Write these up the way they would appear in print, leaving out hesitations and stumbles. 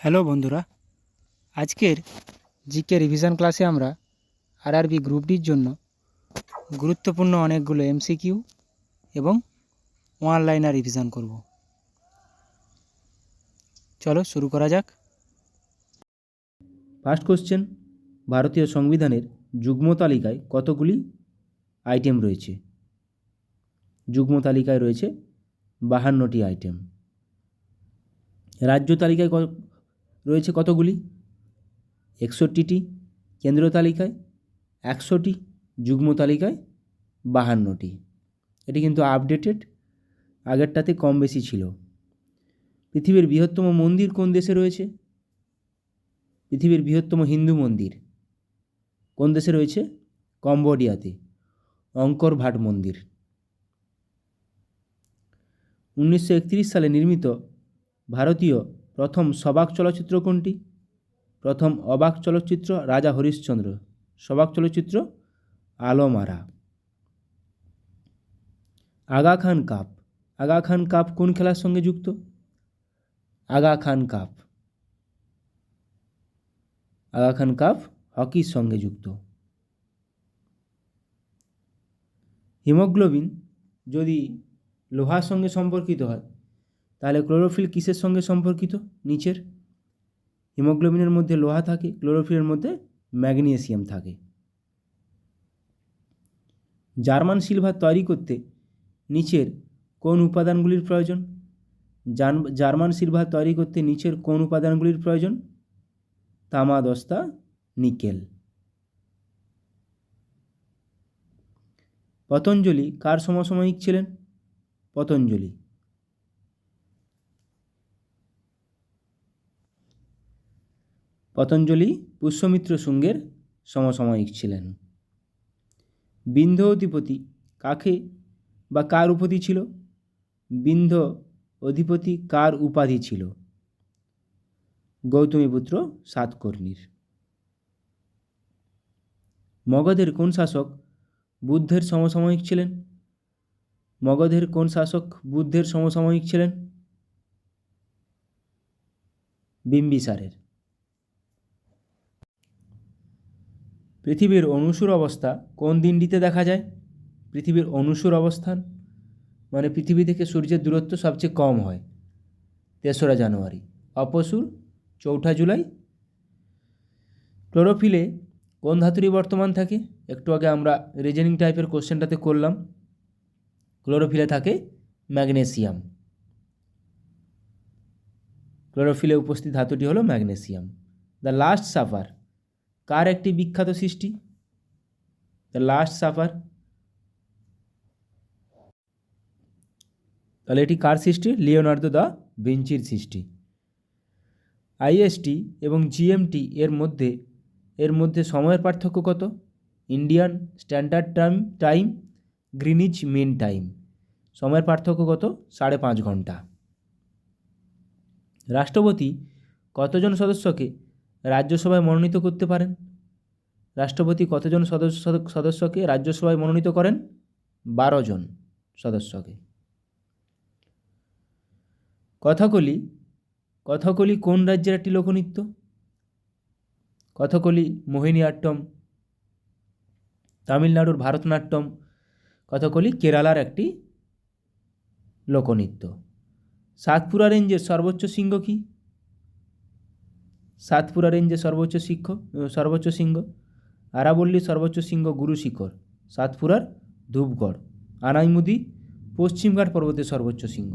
Hello বন্ধুরা, আজকের GK revision ক্লাসে আমরা আরআরবি গ্রুপ ডির জন্য গুরুত্বপূর্ণ অনেকগুলো এমসিকিউ এবং ওয়ান লাইনার রিভিশন করব। চলো শুরু করা যাক। ফার্স্ট কোশ্চেন, ভারতীয় সংবিধানের যুগ্ম তালিকায় কতগুলি আইটেম রয়েছে? যুগ্ম তালিকায় রয়েছে 52টি আইটেম। রাজ্য তালিকায় রয়েছে কতগুলি? 61টি। কেন্দ্রীয় তালিকায় 100টি। যুগ্ম তালিকায় 52টি। এটি কিন্তু আপডেটেড, আগেরটাতে কম বেশি ছিল। পৃথিবীর বৃহত্তম মন্দির কোন দেশে রয়েছে? পৃথিবীর বৃহত্তম হিন্দু মন্দির কোন দেশে রয়েছে? কম্বোডিয়াতে, অঙ্কর ভাট মন্দির। 1931 সালে নির্মিত ভারতীয় প্রথম সবাক চলচ্চিত্র কোনটি? প্রথম অবাক চলচ্চিত্র রাজা হরিশ্চন্দ্র। সবাক চলচ্চিত্র আলমারা। আগা খান কাপ। আগা খান কাপ কোন খেলার সঙ্গে যুক্ত? আগা খান কাপ। আগা খান কাপ হকির সঙ্গে যুক্ত। হিমোগ্লোবিন যদি লোহার সঙ্গে সম্পর্কিত হয় তাহলে ক্লোরোফিল কিসের সঙ্গে সম্পর্কিত? নিচের। হিমোগ্লোবিনের মধ্যে লোহা থাকে, ক্লোরোফিলের মধ্যে ম্যাগনেসিয়াম থাকে। জার্মান সিলভার তৈরি করতে নিচের কোন উপাদানগুলির প্রয়োজন? জার্মান সিলভার তৈরি করতে নিচের কোন উপাদানগুলির প্রয়োজন? তামা, দস্তা, নিকেল। পতঞ্জলি কার সমসাময়িক ছিলেন? পতঞ্জলি পতঞ্জলি পুষ্যমিত্র শুঙ্গের সমসাময়িক ছিলেন। বিন্ধ্য অধিপতি কাকে বা কার উপাধি ছিল? বিন্ধ্য অধিপতি কার উপাধি ছিল? গৌতমীপুত্র সাতকর্ণীর। মগধের কোন শাসক বুদ্ধের সমসাময়িক ছিলেন? মগধের কোন শাসক বুদ্ধের সমসাময়িক ছিলেন? বিম্বিসারের। পৃথিবীর অনুসুর অবস্থা কোন দিনটিতে দেখা যায়? পৃথিবীর অনুসুর অবস্থান মানে পৃথিবী থেকে সূর্যের দূরত্ব সবচেয়ে কম হয় 3রা জানুয়ারি। অপসুর 4ঠা জুলাই। ক্লোরোফিলে কোন ধাতুরই বর্তমান থাকে? একটু আগে আমরা রিজনিং টাইপের কোশ্চেনটাতে করলাম। ক্লোরোফিলে থাকে ম্যাগনেসিয়াম। ক্লোরোফিলে উপস্থিত ধাতুটি হলো ম্যাগনেসিয়াম। দ্য লাস্ট সাপার কার একটি বিখ্যাত সৃষ্টি? দ্য লাস্ট সাপার, তাহলে এটি কার সৃষ্টি? লিওনার্দো দা ভিঞ্চির সৃষ্টি। আইএসটি এবং জিএমটি এর মধ্যে সময়ের পার্থক্য কত? Indian standard time, Greenwich mean time. সময়ের পার্থক্য কত? 5.5 ঘন্টা। রাষ্ট্রপতি কতজন সদস্যকে রাজ্যসভায় মনোনীত করতে পারেন? রাষ্ট্রপতি কতজন সদস্যকে রাজ্যসভায় মনোনীত করেন? 12 জন সদস্যকে। কথাকলি কোন রাজ্যের একটি লোকনৃত্য? কথাকলি মোহিনীআট্টম তামিলনাড়ুর, ভারতনাট্যম। কথাকলি কেরালার একটি লোকনৃত্য। সাতপুরা রেঞ্জের সর্বোচ্চ শৃঙ্গ কি? সাতপুরা রেঞ্জের সর্বোচ্চ শৃঙ্গ আরাবল্লীর সর্বোচ্চ শৃঙ্গ গুরু শিখর। সাতপুরার ধূপগড়। আনাইমুদি পশ্চিমঘাট পর্বতের সর্বোচ্চ শৃঙ্গ।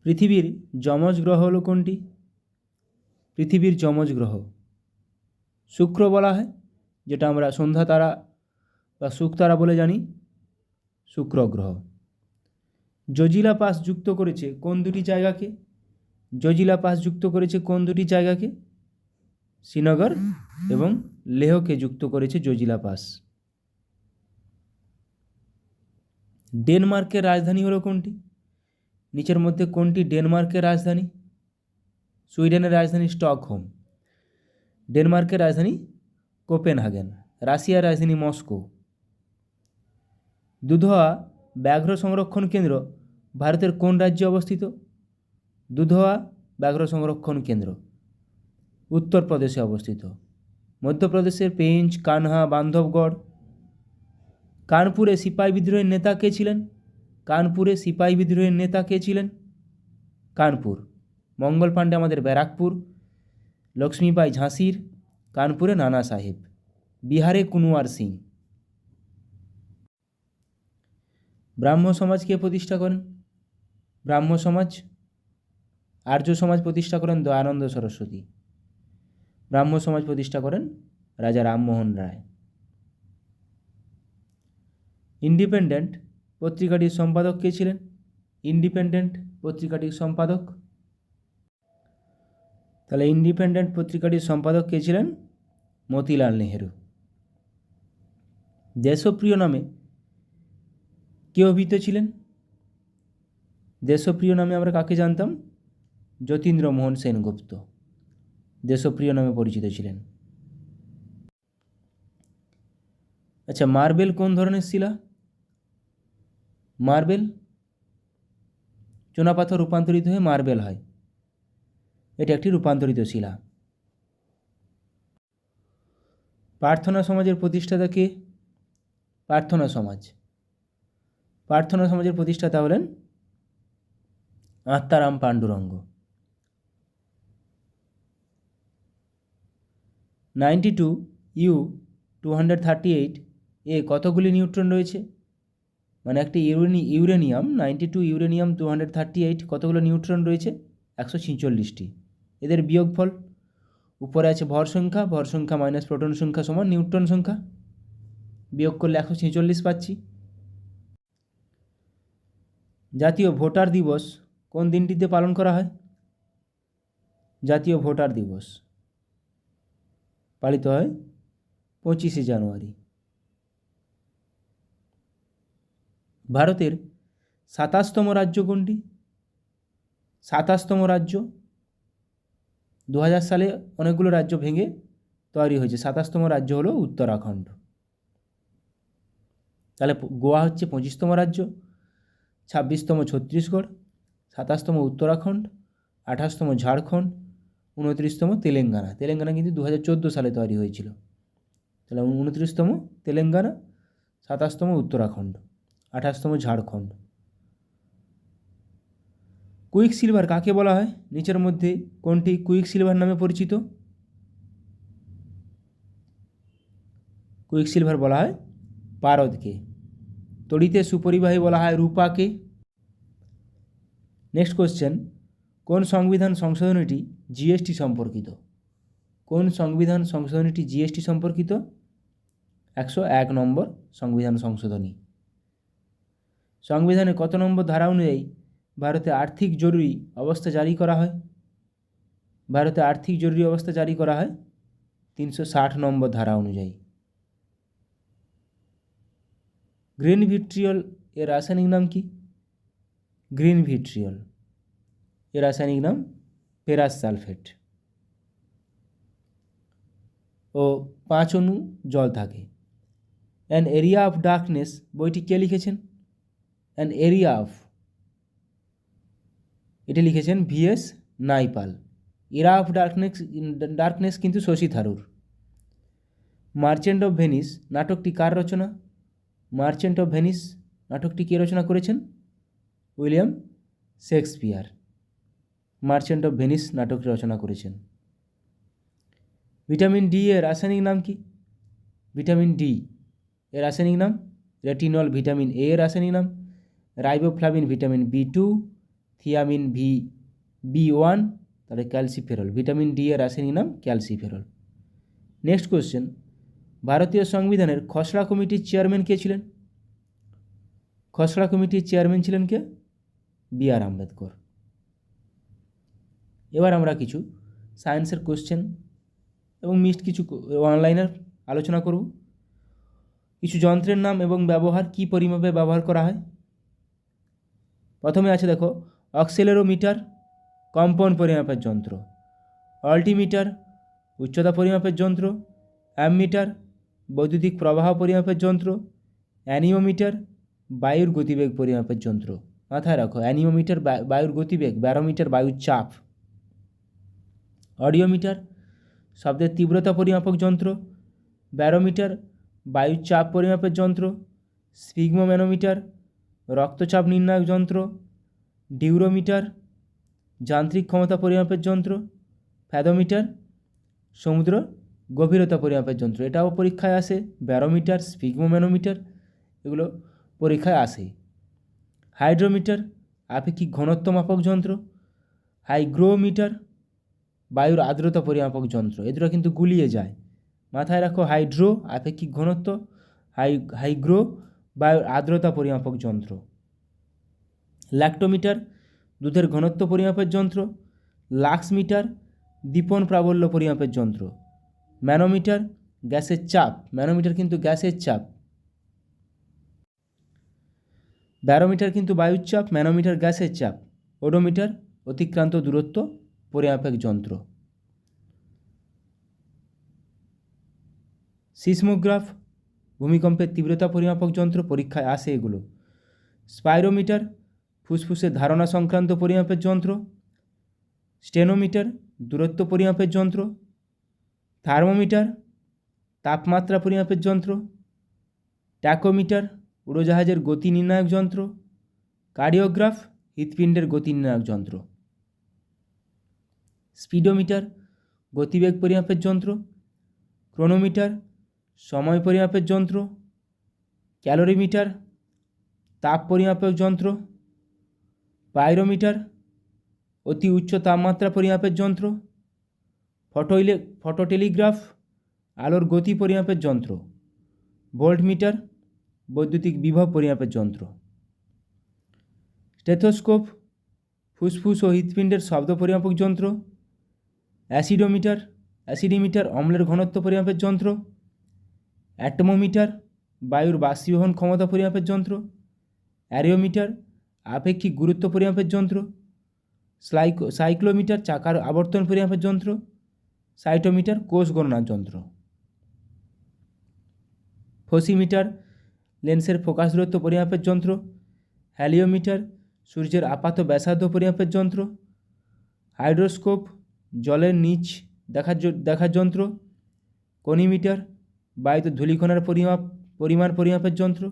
পৃথিবীর যমজ গ্রহ হল কোনটি? পৃথিবীর যমজ গ্রহ শুক্র বলা হয়, যেটা আমরা সন্ধ্যা তারা বা শুকতারা বলে জানি, শুক্র গ্রহ। জজিলা পাস যুক্ত করেছে কোন দুটি জায়গাকে? জজিলা পাস যুক্ত করেছে কোন দুটি জায়গাকে? শ্রীনগর এবং লেহকে যুক্ত করেছে জজিলা পাস। ডেনমার্কের রাজধানী হলো কোনটি? নিচের মধ্যে কোনটি ডেনমার্কের রাজধানী? সুইডেনের রাজধানী স্টকহোম। ডেনমার্কের রাজধানী কোপেনহাগেন। রাশিয়ার রাজধানী মস্কো। দুধওয়া ব্যাঘ্র সংরক্ষণ কেন্দ্র ভারতের কোন রাজ্যে অবস্থিত? দুধওয়া ব্যাঘ্র সংরক্ষণ কেন্দ্র? উত্তরপ্রদেশে অবস্থিত। মধ্যপ্রদেশের পেঞ্চ, কানহা, বান্ধবগড়। কানপুরে সিপাহী বিদ্রোহের নেতা কে ছিলেন? কানপুরে সিপাহী বিদ্রোহের নেতা কে ছিলেন? কানপুর। মঙ্গল পাণ্ডে আমাদের ব্যারাকপুর, লক্ষ্মীবাই ঝাঁসির, কানপুরে নানা সাহেব, বিহারে কুনওয়ার সিং। ব্রাহ্ম সমাজ কে প্রতিষ্ঠা করেন? ব্রাহ্ম সমাজ, আর্য সমাজ প্রতিষ্ঠা করেন দয়ানন্দ সরস্বতী। ব্রাহ্ম সমাজ প্রতিষ্ঠা করেন রাজা রামমোহন রায়। ইন্ডিপেন্ডেন্ট পত্রিকাটির সম্পাদক কে ছিলেন? ইন্ডিপেন্ডেন্ট পত্রিকাটির সম্পাদক, তাহলে ইন্ডিপেন্ডেন্ট পত্রিকাটির সম্পাদক কে ছিলেন? মতিলাল নেহেরু। দেশপ্রিয় নামে কে অভিহিত ছিলেন? দেশপ্রিয় নামে আমরা কাকে জানতাম? যতীন্দ্রমোহন সেনগুপ্ত দেশপ্রিয় নামে পরিচিত ছিলেন। আচ্ছা, মার্বেল কোন ধরনের শিলা? মার্বেল চুনাপাথর রূপান্তরিত হয়ে মার্বেল হয়, এটি একটি রূপান্তরিত শিলা। প্রার্থনা সমাজের প্রতিষ্ঠাতা কে? প্রার্থনা সমাজ, প্রার্থনা সমাজের প্রতিষ্ঠাতা হলেন আত্মারাম পাণ্ডুরঙ্গ। 92U238 এ কতগুলি নিউট্রন রয়েছে? মানে একটি ইউরেনিয়াম 92 ইউরেনিয়াম 238 কতগুলো নিউট্রন রয়েছে? 146টি। এদের বিয়োগফল, উপরে আছে ভর সংখ্যা মাইনাস প্রোটন সংখ্যা সমান নিউট্রন সংখ্যা, বিয়োগ করলে 146 পাচ্ছি। জাতীয় ভোটার দিবস কোন দিনটিতে পালন করা হয়? জাতীয় ভোটার দিবস পালিত হয় 25শে জানুয়ারি। ভারতের 27তম রাজ্য কোনটি? 27তম রাজ্য 2000 সালে অনেকগুলো রাজ্য ভেঙে তৈরি হয়েছে, 27তম রাজ্য হলো উত্তরাখণ্ড। তাহলে গোয়া হচ্ছে 25তম রাজ্য, 26তম ছত্তিশগড়, 27তম উত্তরাখণ্ড, 28তম ঝাড়খণ্ড, 29তম তেলেঙ্গানা। তেলেঙ্গানা কিন্তু 2014 সালে তৈরি হয়েছিল। তাহলে 29তম তেলেঙ্গানা, 27তম উত্তরাখণ্ড, 28তম ঝাড়খণ্ড। কুইক সিলভার কাকে বলা হয়? নিচের মধ্যে কোনটি কুইক সিলভার নামে পরিচিত? কুইক সিলভার বলা হয় পারদকে। তড়িতে সুপরিবাহী বলা হয় রূপাকে। নেক্সট কোশ্চেন, কোন সংবিধান সংশোধনীটি জিএসটি সম্পর্কিত? কোন সংবিধান সংশোধনীটি জিএসটি সম্পর্কিত? 101 নম্বর সংবিধান সংশোধনী। সংবিধানে কত নম্বর ধারা অনুযায়ী ভারতে আর্থিক জরুরি অবস্থা জারি করা হয়? ভারতে আর্থিক জরুরি অবস্থা জারি করা হয় 360 নম্বর ধারা অনুযায়ী। গ্রিন ভিট্রিয়ল এর রাসায়নিক নাম কি? গ্রিন ভিট্রিয়ল এর রাসায়নিক নাম ফেরাস সালফেট। ও 5 অণু জল থাকে। অ্যান এরিয়া অফ ডার্কনেস বইটি কে লিখেছেন? অ্যান এরিয়া অফ, এটি লিখেছেন ভিএস নাইপাল। এরা অফ ডার্কনেস কিন্তু Shashi Tharoor. Merchant of Venice নাটকটি কার রচনা? মার্চেন্ট অফ ভেনিস নাটকটি কে রচনা করেছেন? William Shakespeare merchant of Venice নাটকটি রচনা করেছেন। ভিটামিন ডি এর রাসায়নিক নাম কি? ভিটামিন ডি এর রাসায়নিক নাম রেটিনল। ভিটামিন এ এর রাসায়নিক নাম riboflavin. Vitamin B2, thiamine B1, তাহলে ক্যালসিফেরল। ভিটামিন ডি এর রাসায়নিক নাম ক্যালসিফেরল। নেক্সট কোশ্চেন, ভারতীয় সংবিধানের খসড়া কমিটির চেয়ারম্যান কে ছিলেন? খসড়া কমিটির চেয়ারম্যান ছিলেন কে? B.R. আম্বেদকর। এবার আমরা কিছু সায়েন্সের কোশ্চেন এবং মিক্সড কিছু অনলাইনের আলোচনা করব। কিছু যন্ত্রের নাম এবং ব্যবহার, কি পরিমাপে ব্যবহার করা হয়। প্রথমে আছে দেখো, অক্সেলেরোমিটার কম্পন পরিমাপের যন্ত্র, অল্টিমিটার উচ্চতা পরিমাপের যন্ত্র, অ্যামমিটার বৈদ্যুতিক প্রবাহ পরিমাপের যন্ত্র, অ্যানিওমিটার বায়ুর গতিবেগ পরিমাপের যন্ত্র। মাথায় রাখো, অ্যানিওমিটার বায়ুর গতিবেগ, ব্যারোমিটার বায়ুর চাপ। অডিওমিটার শব্দের তীব্রতা পরিমাপক যন্ত্র, ব্যারোমিটার বায়ুর চাপ পরিমাপের যন্ত্র, স্ফিগমোম্যানোমিটার রক্তচাপ নির্ণায়ক যন্ত্র, ডিউরোমিটার যান্ত্রিক ক্ষমতা পরিমাপের যন্ত্র, ফ্যাদোমিটার সমুদ্র গভীরতা পরিমাপের যন্ত্র। এটাও পরীক্ষায় আসে। ব্যারোমিটার, স্ফিগমোম্যানোমিটার এগুলো পরীক্ষায় আসে। হাইড্রোমিটার আপেক্ষিক ঘনত্ব মাপক যন্ত্র, হাইগ্রোমিটার বায়ুর আর্দ্রতা পরিমাপক যন্ত্র। এ দুটো কিন্তু গুলিয়ে যায়, মাথায় রাখো। হাইড্রো আপেক্ষিক ঘনত্ব, হাইগ্রো বায়ুর আর্দ্রতা পরিমাপক যন্ত্র। ল্যাক্টোমিটার দুধের ঘনত্ব পরিমাপের যন্ত্র, লাক্সমিটার দীপন প্রাবল্য পরিমাপের যন্ত্র, ম্যানোমিটার গ্যাসের চাপ, ম্যানোমিটার কিন্তু গ্যাসের চাপ, ব্যারোমিটার কিন্তু বায়ুর চাপ, ম্যানোমিটার গ্যাসের চাপ, ওডোমিটার অতিক্রান্ত দূরত্ব পরিমাপক যন্ত্র। সিসমোগ্রাফ ভূমিকম্পের তীব্রতা পরিমাপক যন্ত্র, পরীক্ষায় আসে এগুলো। স্পাইরোমিটার ফুসফুসের ধারণা সংক্রান্ত পরিমাপের যন্ত্র, স্টেনোমিটার দূরত্ব পরিমাপের যন্ত্র, থার্মোমিটার তাপমাত্রা পরিমাপের যন্ত্র, ট্যাকোমিটার উড়োজাহাজের গতি নির্ণায়ক যন্ত্র, কার্ডিওগ্রাফ হৃৎপিণ্ডের গতি নির্ণায়ক যন্ত্র, স্পিডোমিটার গতিবেগ পরিমাপের যন্ত্র, ক্রোনোমিটার সময় পরিমাপের যন্ত্র, ক্যালোরিমিটার তাপ পরিমাপক যন্ত্র, পাইরোমিটার অতি উচ্চ তাপমাত্রা পরিমাপের যন্ত্র, ফটোটেলিগ্রাফ আলোর গতি পরিমাপের যন্ত্র, ভোল্টমিটার বৈদ্যুতিক বিভব পরিমাপের যন্ত্র, স্টেথোস্কোপ ফুসফুস ও হৃৎপিণ্ডের শব্দ পরিমাপক যন্ত্র, অ্যাসিডোমিটার অম্লের ঘনত্ব পরিমাপের যন্ত্র, অ্যাটমোমিটার বায়ুর বাষ্পীভবন ক্ষমতা পরিমাপের যন্ত্র, অ্যারিওমিটার আপেক্ষিক গুরুত্ব পরিমাপের যন্ত্র, সাইক্লোমিটার চাকার আবর্তন পরিমাপের যন্ত্র, সাইটোমিটার কোষ গণনার যন্ত্র, ফোসিমিটার লেন্সের ফোকাস দূরত্ব পরিমাপের যন্ত্র, হ্যালিওমিটার সূর্যের আপাত ব্যাসার্ধ পরিমাপের যন্ত্র, হাইড্রোস্কোপ জলের নিচ দেখার যন্ত্র, কনিমিটার বায়ুতে ধূলিকণার পরিমাণ পরিমাপের যন্ত্র,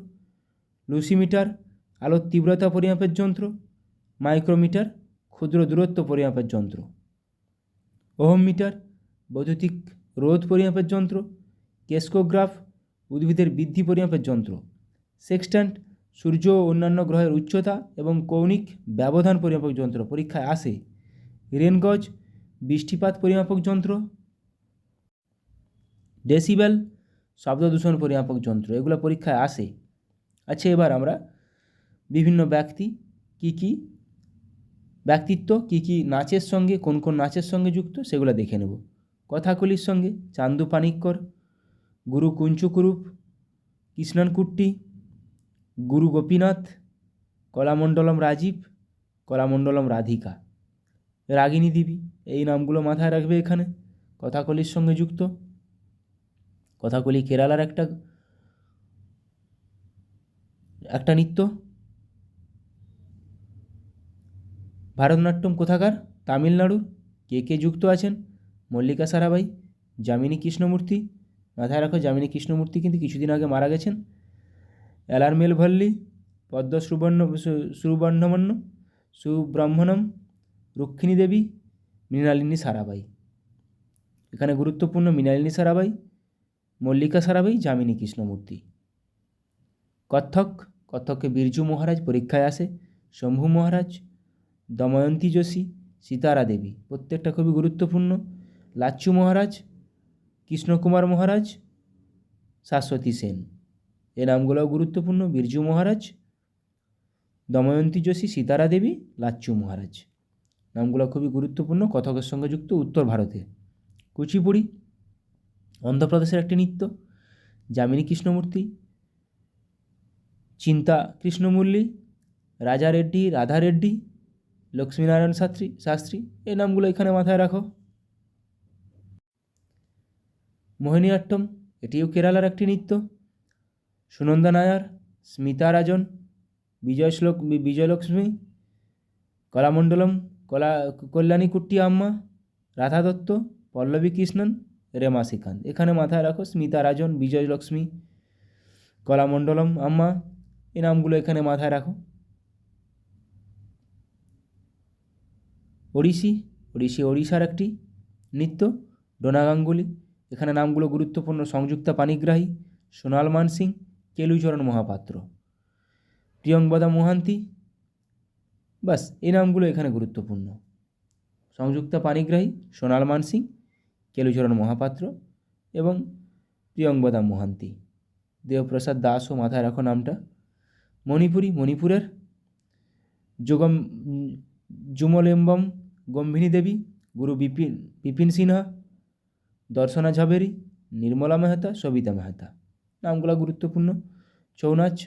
লুসিমিটার আলোর তীব্রতা পরিমাপের যন্ত্র, মাইক্রোমিটার ক্ষুদ্র দূরত্ব পরিমাপের যন্ত্র, ওহমমিটার বৈদ্যুতিক রোধ পরিমাপের যন্ত্র, কেস্কোগ্রাফ উদ্ভিদের বৃদ্ধি পরিমাপের যন্ত্র, সেক্সট্যান্ট সূর্য ও অন্যান্য গ্রহের উচ্চতা এবং কৌণিক ব্যবধান পরিমাপক যন্ত্র, পরীক্ষায় আসে। রেনগজ বৃষ্টিপাত পরিমাপক যন্ত্র, ডেসিবেল শব্দ দূষণ পরিমাপক যন্ত্র, এগুলো পরীক্ষায় আসে। আচ্ছা, এবার আমরা বিভিন্ন ব্যক্তিত্ব কী কী নাচের সঙ্গে, কোন কোন নাচের সঙ্গে যুক্ত সেগুলো দেখে নেব। কথাকলির সঙ্গে চান্দু পানিক্কর, গুরু কুঞ্চুকুরুপ, কৃষ্ণন কুট্টি, গুরু গোপীনাথ, কলামণ্ডলম রাজীব, কলামণ্ডলম রাধিকা, রাগিনী দেবী, এই নামগুলো মাথায় রাখবে এখানে। কথাকলির সঙ্গে যুক্ত কথাকলি কেরালার একটা নৃত্য। ভারতনাট্যম কোথাকার? তামিলনাড়ুর। কে যুক্ত আছেন? মল্লিকা সারাবাই, যামিনী কৃষ্ণমূর্তি, মাথায় রাখো যামিনী কৃষ্ণমূর্তি কিন্তু কিছুদিন আগে মারা গেছেন। অ্যালারমেল ভল্লি, পদ্ম সুব্রহ্মণ্যম, রুক্মিণী দেবী, মৃণালিনী সারাবাই। এখানে গুরুত্বপূর্ণ মৃণালিনী সারাবাই, মল্লিকা সারাবাই, যামিনী কৃষ্ণমূর্তি। কত্থককে বিরজু মহারাজ, পরীক্ষায় আসে। শম্ভু মহারাজ, দময়ন্তী যোশী, সীতারা দেবী, প্রত্যেকটা খুবই গুরুত্বপূর্ণ। লাচ্চু মহারাজ, কৃষ্ণকুমার মহারাজ, শাশ্বতী সেন, এ নামগুলোও গুরুত্বপূর্ণ। বিরজু মহারাজ, দময়ন্তী যোশী, সীতারা দেবী, লাচ্চু মহারাজ, নামগুলো খুবই গুরুত্বপূর্ণ, কথকের সঙ্গে যুক্ত উত্তর ভারতে। কুচিপুড়ি অন্ধ্রপ্রদেশের একটি নৃত্য। যামিনী কৃষ্ণমূর্তি, চিন্তা কৃষ্ণমুরলী, রাজা রেড্ডি, রাধা রেড্ডি, লক্ষ্মীনারায়ণ শাস্ত্রী, এই নামগুলো এখানে মাথায় রাখো। মোহিনীআট্টম এটিও কেরালার একটি নৃত্য। সুনন্দা নায়ার, স্মিতা রাজন, বিজয়লক্ষ্মী, কলামণ্ডলম কল্যাণী কুট্টি আম্মা, রাধা দত্ত, পল্লবী কৃষ্ণন, রেমা শ্রীকান্ত। এখানে মাথায় রাখো স্মিতা রাজন, বিজয় লক্ষ্মী, কলামণ্ডলম আম্মা, এই নামগুলো এখানে মাথায় রাখো। ওড়িশি, ওড়িশার একটি নৃত্য। ডোনা গাঙ্গুলি, এখানে নামগুলো গুরুত্বপূর্ণ। সংযুক্তা পানিগ্রাহী, সোনাল মানসিং, কেলুচরণ মহাপাত্র। প্রিয়ঙ্বদা মোহান্তি, বাস এই নামগুলো এখানে গুরুত্বপূর্ণ। সংযুক্তা পানিগ্রাহী, সোনাল মানসিং, কেলুচরণ মহাপাত্র এবং প্রিয়ঙ্বদা মোহান্তি। দেবপ্রসাদ দাসও মাথায় রাখো নামটা। মণিপুরের জুমলেম্বম গম্ভিনী দেবী, গুরু বিপিন সিনহা, দর্শনা ঝাবেরি, নির্মলা মেহতা, সবিতা মেহতা। নামগুলো গুরুত্বপূর্ণ। ছৌ নাচ,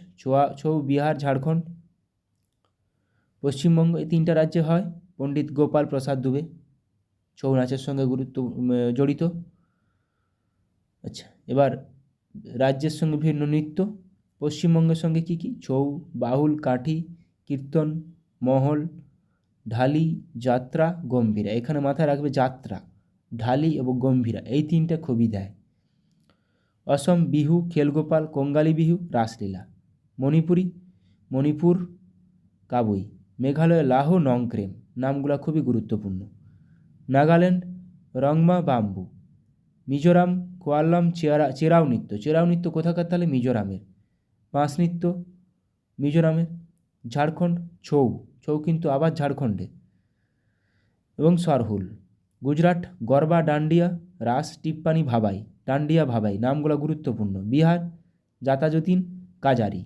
ছৌ বিহার, ঝাড়খণ্ড, পশ্চিমবঙ্গ, এই তিনটা রাজ্যে হয়। পণ্ডিত গোপাল প্রসাদ দুবে ছৌ নাচের সঙ্গে জড়িত। আচ্ছা, এবার রাজ্যের সঙ্গে ভিন্ন নৃত্য। পশ্চিমবঙ্গের সঙ্গে কী কী? ছৌ, বাউল, কাঠি, কীর্তন, মহল, ঢালি, যাত্রা, গম্ভীরা। এখানে মাথায় রাখবে যাত্রা, ঢালি এবং গম্ভীরা, এই তিনটা খুবই দেয়। অসম বিহু, খেলগোপাল, কঙ্গালী বিহু, রাসলীলা। মণিপুর কাবুই। মেঘালয় লাহো নংক্রেম, নামগুলো খুবই গুরুত্বপূর্ণ। নাগাল্যান্ড রংমা বাম্বু। মিজোরাম কোয়াল্লাম চেরাও নৃত্য কোথাকার? তাহলে মিজোরামের। পাঁচ নৃত্য মিজোরামের। ঝাড়খণ্ড ছৌ কিন্তু আবার ঝাড়খণ্ডে। এবং সরহুল। গুজরাট গরবা, ডান্ডিয়া, রাস, টিপ্পানি, ভাবাই, ডান্ডিয়া, ভাবাই, নামগুলো গুরুত্বপূর্ণ। বিহার জাতাজুতিন, কাজারি।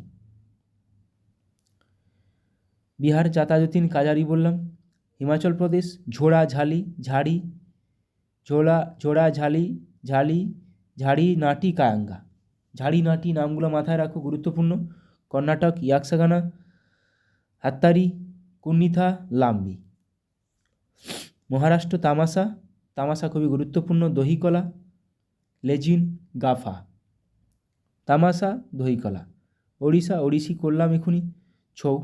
বললাম। হিমাচল প্রদেশ ঝোড়া ঝালি, ঝাড়ি, নাটি, কায়াঙ্গা। ঝাড়ি, নাটি নামগুলো মাথায় রাখো, গুরুত্বপূর্ণ। কর্ণাটক ইয়াকসাগানা, হাত্তারি, কুন্নিথা, লাম্বি। মহারাষ্ট্র তামাশা খুবই গুরুত্বপূর্ণ। দহিকলা, লেজিন, গাফা। তামাশা, দহিকলা। ওড়িশি করলাম এখুনি, ছৌ,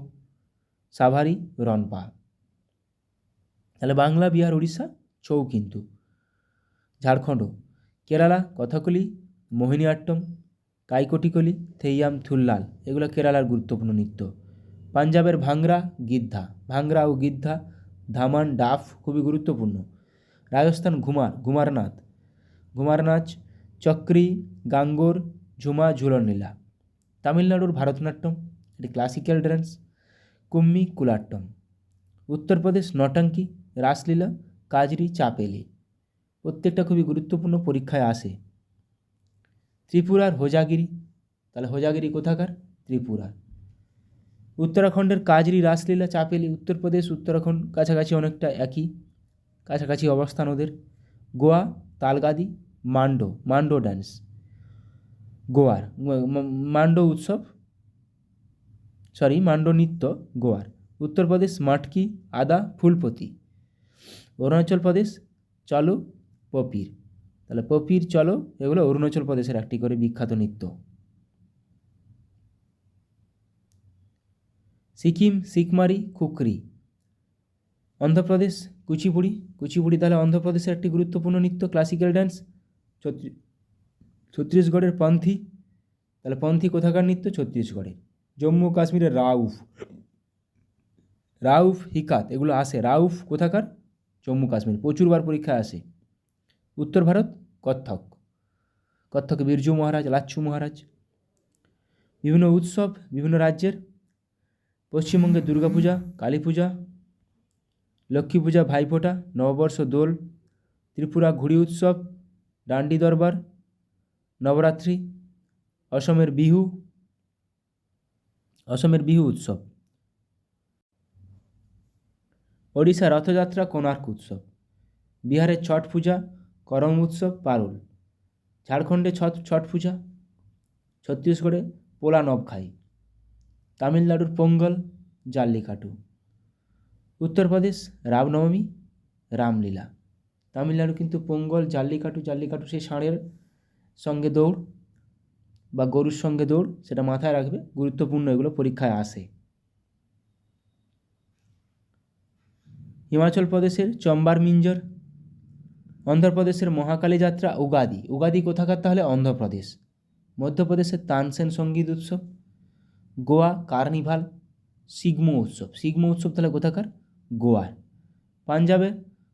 সাভারি, রনপা। তাহলে বাংলা, বিহার, উড়িষ্যা ছৌ কিন্তু। ঝাড়খণ্ড কেরালা কথাকলি, মোহিনীআট্টম, কাইকোটিকলি, থেইয়াম, থুল্লাল, এগুলো কেরালার গুরুত্বপূর্ণ নৃত্য। পাঞ্জাবের ভাংরা ও গিদ্ধা, ধামান, ডাফ খুবই গুরুত্বপূর্ণ। রাজস্থান ঘুমার নাচ, চক্রি, গাঙ্গোর, ঝুমা, ঝুলন লীলা। তামিলনাড়ুর ভারতনাট্যম, এটি ক্লাসিক্যাল ড্যান্স। কুম্মি, কুলাট্টম। উত্তরপ্রদেশ নটাঙ্কি, রাসলীলা, কাজরি, চাপেলি। প্রত্যেকটা খুবই গুরুত্বপূর্ণ, পরীক্ষায় আসে। ত্রিপুরার হোজাগিরি, তাহলে হোজাগিরি কোথাকার? ত্রিপুরা। উত্তরাখণ্ডের কাজরি, রাসলীলা, চাপেলি। উত্তরপ্রদেশ উত্তরাখণ্ড কাছাকাছি, অনেকটা একই, কাছাকাছি অবস্থান ওদের। গোয়া তালগাদি, মান্ডো ড্যান্স। গোয়ার মান্ডো নৃত্য গোয়ার। উত্তরপ্রদেশ মাটকি, আদা, ফুলপতি। অরুণাচল প্রদেশ চলো, পপির। তাহলে পপির, চলো, এগুলো অরুণাচল প্রদেশের একটি করে বিখ্যাত নৃত্য। সিকিম সিকমারি, খুকরি। অন্ধ্রপ্রদেশ কুচিপুড়ি তাহলে অন্ধ্রপ্রদেশের একটি গুরুত্বপূর্ণ নৃত্য, ক্লাসিক্যাল ড্যান্স। ছত্তিশগড়ের পন্থী, তাহলে পন্থী কোথাকার নৃত্য? ছত্তিশগড়ে। জম্মু ও কাশ্মীরের রাউফ, হিকাত, এগুলো আসে। রাউফ কোথাকার? জম্মু কাশ্মীর, প্রচুরবার পরীক্ষায় আসে। উত্তর ভারত কত্থক বিরজু মহারাজ, লাচ্ছু মহারাজ। বিভিন্ন উৎসব বিভিন্ন রাজ্যের। পশ্চিমবঙ্গে দুর্গাপূজা, কালী পূজা, লক্ষ্মী পূজা, ভাইফোঁটা, নববর্ষ, দোল। ত্রিপুরা ঘুড়ি উৎসব, ডান্ডি দরবার, নবরাত্রি। অসমের বিহু উৎসব। ওড়িশা রথযাত্রা, কোণার্ক উৎসব। বিহারের ছট পূজা, করম উৎসব, পারুল। ঝাড়খণ্ডে ছট পূজা। ছত্তিশগড়ে পোলা নবখাই। তামিলনাড়ুর পোঙ্গল, জাল্লিকাটু। উত্তরপ্রদেশ রামনবমী, রামলীলা। তামিলনাড়ু কিন্তু পোঙ্গল, জাল্লিকাটু সেই ষাঁড়ের সঙ্গে দৌড় বা গরুর সঙ্গে দৌড়, সেটা মাথায় রাখবে, গুরুত্বপূর্ণ, এগুলো পরীক্ষায় আসে। হিমাচল প্রদেশের চম্বার মিঞ্জর, অন্ধ্রপ্রদেশের মহাকালী যাত্রা উগাদি, উগাদি কোথাকার তাহলে অন্ধ্রপ্রদেশ। মধ্যপ্রদেশের তানসেন সঙ্গীত উৎসব। গোয়া কার্নিভাল সিগমো উৎসব, সিগমো উৎসব তাহলে কোথাকার গোয়ার। পাঞ্জাবের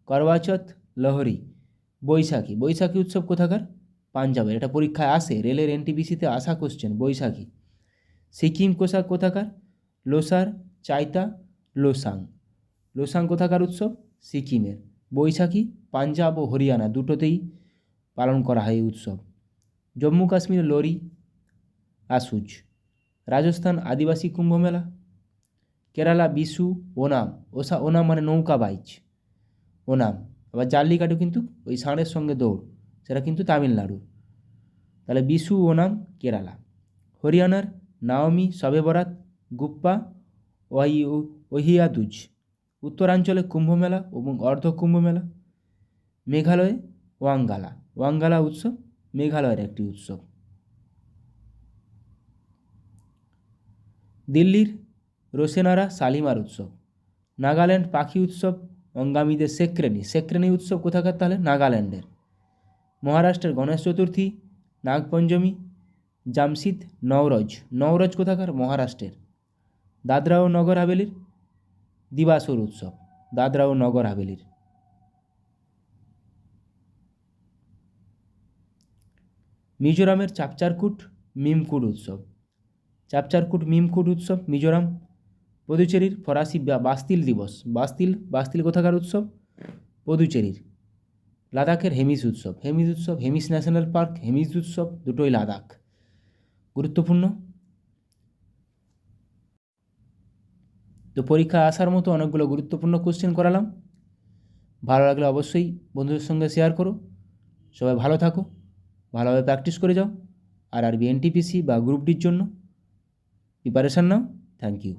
করওয়াচৌথ লোহরি, বৈশাখী, বৈশাখী উৎসব কোথাকার পাঞ্জাবের। এটা পরীক্ষায় আসে, রেলের এনটিপিসিতে আসা কোশ্চেন, বৈশাখী। সিকিম কোথাকার লোসার চাইতা লোসাং, লোসাং কোথাকার উৎসব সিকিমের। বৈশাখী পাঞ্জাব ও হরিয়ানা দুটোতেই পালন করা হয় এই উৎসব। জম্মু কাশ্মীর লোরি আসুজ। রাজস্থান আদিবাসী কুম্ভমেলা। কেরালা বিশু ওনাম, ওনাম মানে নৌকা বাইচ ওনাম। আবার জাল্লিকাটু কিন্তু ওই ষাঁড়ের সঙ্গে দৌড়, সেটা কিন্তু তামিলনাড়ু। তাহলে বিশু ওনাম কেরালা। হরিয়ানার নাওমি শবে বরাত গুপ্পা ওহিয়াদুজ। উত্তরাঞ্চলে কুম্ভমেলা এবং অর্ধ কুম্ভমেলা। মেঘালয়ে ওয়াঙ্গালা, ওয়াঙ্গালা উৎসব মেঘালয়ের একটি উৎসব। দিল্লির রোশেনারা শালিমার উৎসব। নাগাল্যান্ড পাখি উৎসব অঙ্গামীদের সেক্রেনি, সেক্রেনি উৎসব কোথাকার তাহলে নাগাল্যান্ডের। মহারাষ্ট্রের গণেশ চতুর্থী নাগপঞ্চমী। জামশিদ নওরোজ, নওরোজ কোথাকার মহারাষ্ট্রের। দাদরা ও নগর হাভেলির দিবাসুর উৎসব, দাদরা ও নগর হাভেলির। মিজোরামের চাপচারকুট মিমকুট উৎসব, চাপচারকুট মিমকুট উৎসব মিজোরাম। পদুচেরির ফরাসি বাস্তিল দিবস, বাস্তিল কোথাকার উৎসব পদুচেরির। লাদাখের হেমিস উৎসব, হেমিস ন্যাশনাল পার্ক, হেমিস উৎসব দুটোই লাদাখ। গুরুত্বপূর্ণ। তো পরীক্ষায় আসার মতো অনেকগুলো গুরুত্বপূর্ণ কোশ্চেন করালাম। ভালো লাগলে অবশ্যই বন্ধুদের সঙ্গে শেয়ার করো। সবাই ভালো থাকো, ভালোভাবে প্র্যাকটিস করে যাও। আরআরবি এনটিপিসি বা গ্রুপ ডির জন্য প্রিপারেশান নাও। Thank you.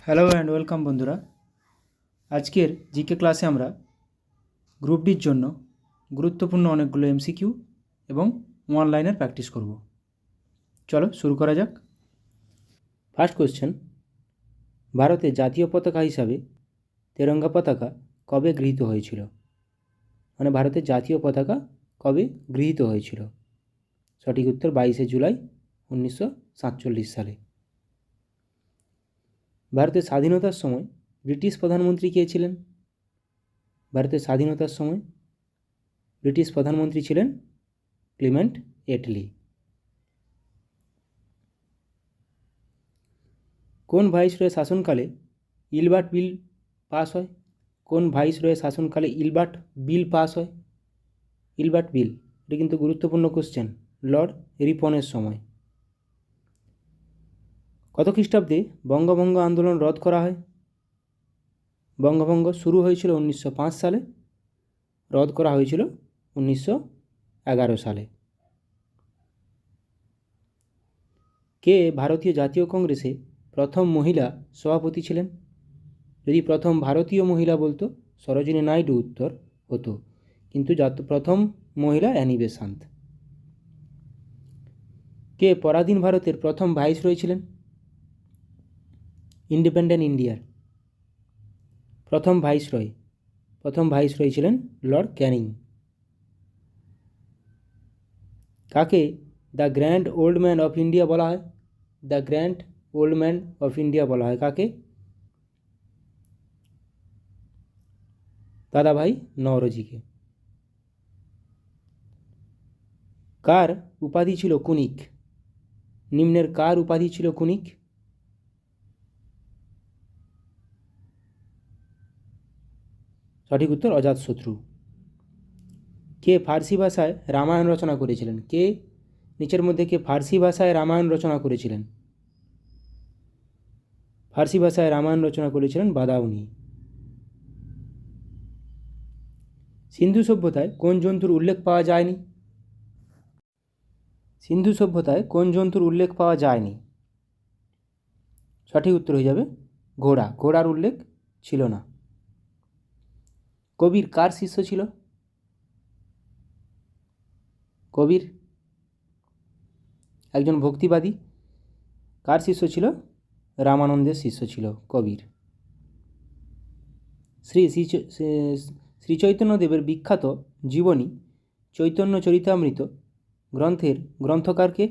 Hello and welcome বন্ধুরা। আজকের জিকে ক্লাসে আমরা গ্রুপ ডির জন্য গুরুত্বপূর্ণ অনেকগুলো এমসিকিউ এবং ওয়ান লাইনের প্র্যাকটিস করব। চলো শুরু করা যাক। ফার্স্ট কোশ্চেন, ভারতের জাতীয় পতাকা হিসাবে তেরঙ্গা পতাকা কবে গৃহীত হয়েছিল? মানে ভারতের জাতীয় পতাকা কবে গৃহীত হয়েছিল? সঠিক উত্তর 22শে জুলাই 1947 সালে। ভারতের স্বাধীনতার সময় ব্রিটিশ প্রধানমন্ত্রী কে ছিলেন? ভারতের স্বাধীনতার সময় ব্রিটিশ প্রধানমন্ত্রী ছিলেন ক্লিমেন্ট এটলি। কোন ভাইসরয়ের শাসনকালে ইলবার্ট বিল পাস হয়? কোন ভাইসরয়ের শাসনকালে ইলবার্ট বিল পাস হয়? ইলবার্ট বিল, এটা কিন্তু গুরুত্বপূর্ণ কোশ্চেন, লর্ড রিপনের সময়। কত খ্রিস্টাব্দে বঙ্গভঙ্গ আন্দোলন রদ করা হয়? বঙ্গভঙ্গ শুরু হয়েছিল 1905 সালে, রদ করা হয়েছিল 1911 সালে। কে ভারতীয় জাতীয় কংগ্রেসে প্রথম মহিলা সভাপতি ছিলেন? যদি প্রথম ভারতীয় মহিলা বলতো সরোজিনী নাইডু উত্তর হতো, কিন্তু প্রথম মহিলা অ্যানি বেসান্ত। কে পরাধীন ভারতের প্রথম ভাইসরয় ছিলেন? ইন্ডিপেন্ডেন্ট ইন্ডিয়ার প্রথম ভাইসরয় ছিলেন লর্ড ক্যানিং। কাকে the grand old man of India বলা হয়? The grand old man of India বলা হয় কাকে? দাদাভাই নওরোজিকে। কার উপাধি ছিল কুনিক? নিম্নের কার উপাধি ছিল কুনিক? সঠিক উত্তর অজাতশত্রু। কে ফার্সি ভাষায় রামায়ণ রচনা করেছিলেন? কে নিচের মধ্যে কে ফার্সি ভাষায় রামায়ণ রচনা করেছিলেন? ফার্সি ভাষায় রামায়ণ রচনা করেছিলেন বাদাউনি। সিন্ধু সভ্যতায় কোন জন্তুর উল্লেখ পাওয়া যায়নি? সিন্ধু সভ্যতায় কোন জন্তুর উল্লেখ পাওয়া যায়নি? সঠিক উত্তর হয়ে যাবে ঘোড়া, ঘোড়ার উল্লেখ ছিল না। কবির কার শিষ্য ছিল? কবির একজন ভক্তিবাদী। কার শিষ্য ছিল? রামানন্দের শিষ্য ছিল কবির। শ্রীচৈতন্যদেবের বিখ্যাত জীবনী চৈতন্য চরিতামৃত গ্রন্থের গ্রন্থকারকে,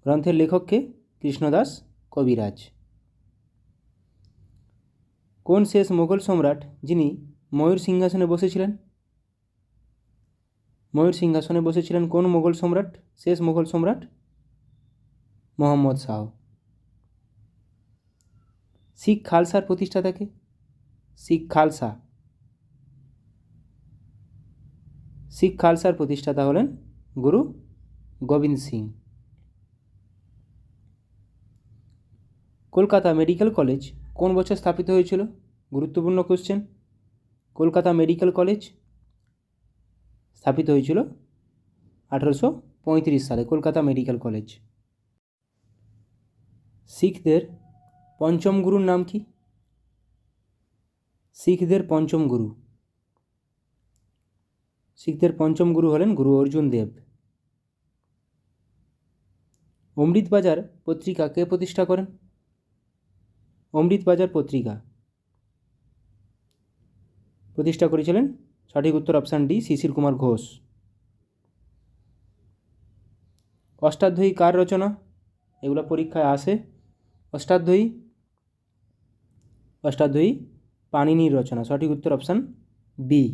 গ্রন্থের লেখককে? কৃষ্ণদাস কবিরাজ। কোন শেষ মোগল সম্রাট যিনি ময়ূর সিংহাসনে বসেছিলেন? ময়ূর সিংহাসনে বসেছিলেন কোন মোগল সম্রাট? শেষ মোগল সম্রাট মোহাম্মদ শাহ। শিখ খালসার প্রতিষ্ঠাতাকে? শিখ খালসা, শিখ খালসার প্রতিষ্ঠাতা হলেন গুরু গোবিন্দ সিং। কলকাতা মেডিকেল কলেজ কোন বছর স্থাপিত হয়েছিল? গুরুত্বপূর্ণ কোশ্চেন। কলকাতা মেডিকেল কলেজ স্থাপিত হয়েছিল 1835 সালে, কলকাতা মেডিকেল কলেজ। শিখদের পঞ্চম গুরুর নাম কি? শিখদের পঞ্চম গুরু, শিখদের পঞ্চম গুরু হলেন গুরু অর্জুন দেব। অমৃতবাজার পত্রিকা কে প্রতিষ্ঠা করেন? অমৃতবাজার পত্রিকা প্রতিষ্ঠা করেছিলেন, সঠিক উত্তর অপশান ডি, শিশির কুমার ঘোষ। অষ্টাধ্যায়ী কার রচনা? এগুলো পরীক্ষায় আসে। অষ্টাধ্যায়ী, অষ্টাধ্যায়ী পাণিনির রচনা, সঠিক উত্তর অপশান বি।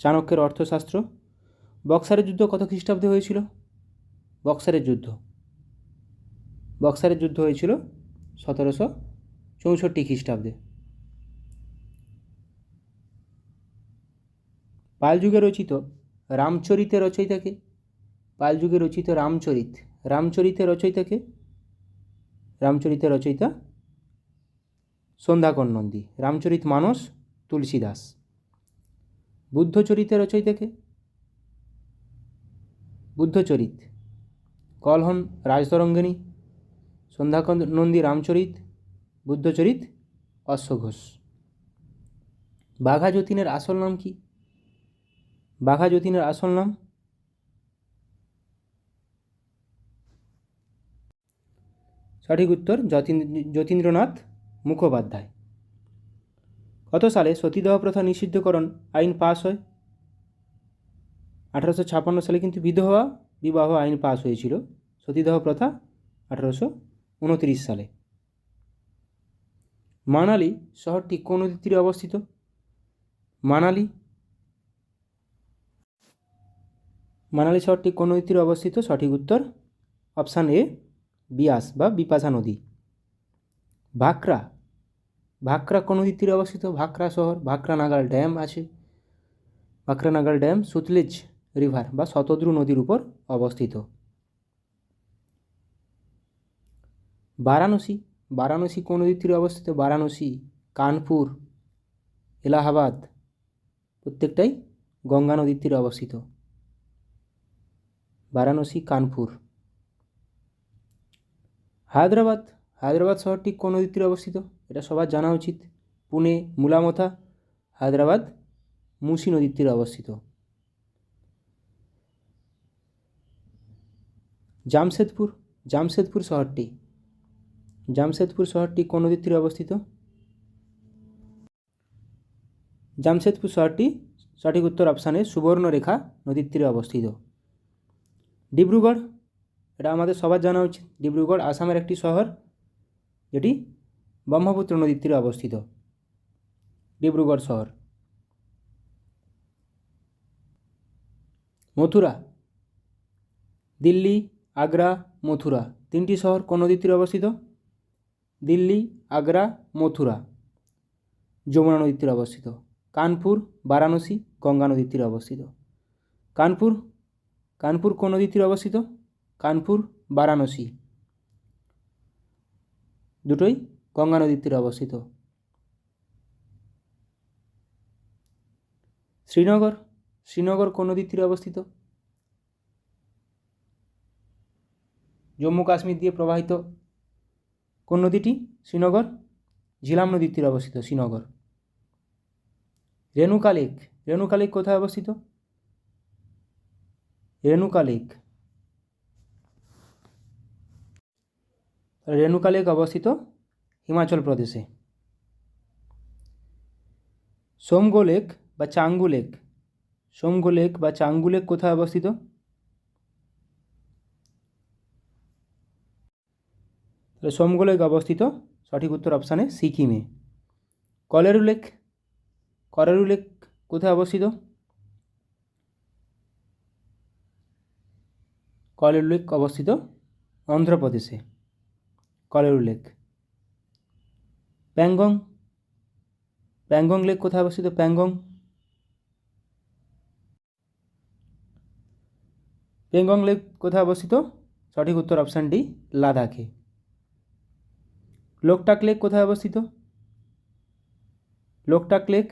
চাণক্যের অর্থশাস্ত্র। বক্সারের যুদ্ধ কত খ্রিস্টাব্দে হয়েছিল? বক্সারের যুদ্ধ, বক্সারের যুদ্ধ হয়েছিল 1764 খ্রিস্টাব্দে। পাল যুগে রচিত রামচরিতের রচয়িতাকে? পাল যুগে রচিত রামচরিত, রামচরিতের রচয়িতাকে? রামচরিতের রচয়িতা সন্ধ্যাকর নন্দী। রামচরিত মানস তুলসীদাস। বুদ্ধচরিতের রচয়িতাকে? বুদ্ধচরিত কলহন রাজতরঙ্গিনী। সন্ধ্যাকর নন্দী রামচরিত, বুদ্ধচরিত অশ্বঘোষ। বাঘা যতীনের আসল নাম কি? বাঘা যতীনের আসল নাম? সঠিক উত্তর যতীন্দ্রনাথ মুখোপাধ্যায়। কত সালে সতীদাহ প্রথা নিষিদ্ধকরণ আইন পাস হয়? 1856 সালে কিন্তু বিধবা বিবাহ আইন পাস হয়েছিল। সতীদাহ প্রথা 1829 সালে। মানালি শহরটি কোন নদীর তীরে অবস্থিত? মানালি, মানালি শহরটি কোন নদীর তীরে অবস্থিত? সঠিক উত্তর অপশান এ, বিয়াস বা বিপাশা নদী। ভাকরা, ভাকরা কোন নদীর তীরে অবস্থিত? ভাকরা শহর, ভাকরা নাগাল ড্যাম আছে। ভাকরা নাগাল ড্যাম সুতলেজ রিভার বা শতদ্রু নদীর উপর অবস্থিত। বারাণসী, বারাণসী কোন নদীর তীরে অবস্থিত? বারাণসী, কানপুর, এলাহাবাদ প্রত্যেকটাই গঙ্গা নদীর তীরে অবস্থিত। বারাণসী, কানপুর। হায়দ্রাবাদ, হায়দ্রাবাদ শহরটি কোন নদীর তীরে অবস্থিত? এটা সবার জানা উচিত। পুনে মুলামথা, হায়দ্রাবাদ মুসি নদীর তীরে অবস্থিত। জামশেদপুর, জামশেদপুর শহরটি, জামশেদপুর শহরটি কোন নদীর তীরে অবস্থিত? জামশেদপুর শহরটি, সঠিক উত্তর অপশানে সুবর্ণরেখা নদীর তীরে অবস্থিত। ডিব্রুগড়, এটা আমাদের সবার জানা উচিত। ডিব্রুগড় আসামের একটি শহর, যেটি ব্রহ্মপুত্র নদীর তীরে অবস্থিত। ডিব্রুগড় শহর। মথুরা, দিল্লি, আগ্রা, মথুরা তিনটি শহর কোন নদীর তীরে অবস্থিত? দিল্লি, আগ্রা, মথুরা যমুনা নদীর তীরে অবস্থিত। কানপুর, বারাণসী গঙ্গা নদীর তীরে অবস্থিত। কানপুর, কানপুর কোন নদীর তীরে অবস্থিত? কানপুর, বারাণসী দুটোই গঙ্গা নদীর তীরে অবস্থিত। শ্রীনগর, শ্রীনগর কোন নদীর তীরে অবস্থিত? জম্মু কাশ্মীর দিয়ে প্রবাহিত কোন নদীটি? শ্রীনগর, ঝিলাম নদীর তীরে অবস্থিত শ্রীনগর। রেণুকা লেক, রেণুকা লেক কোথায় অবস্থিত? রেণুকা লেক, রেণুকা লেক অবস্থিত হিমাচল প্রদেশে। সোমগো লেক বা চাঙ্গু লেক, সোমগো লেক বা চাঙ্গু লেক কোথায় অবস্থিত? তাহলে সোমগো লেক অবস্থিত সঠিক উত্তর অপশানে সিকিমে। কলেরু লেক, কলেরু লেক কোথায় অবস্থিত? কলেরু লেক অবস্থিত অন্ধ্রপ্রদেশে, কলেরু লেক। প্যাংগং, প্যাংগং লেক কোথায় অবস্থিত? প্যাংগং, প্যাংগং লেক কোথায় অবস্থিত? সঠিক উত্তর অপশান ডি, লাদাখে। লোকটাক লেক কোথায় অবস্থিত? লোকটাক লেক,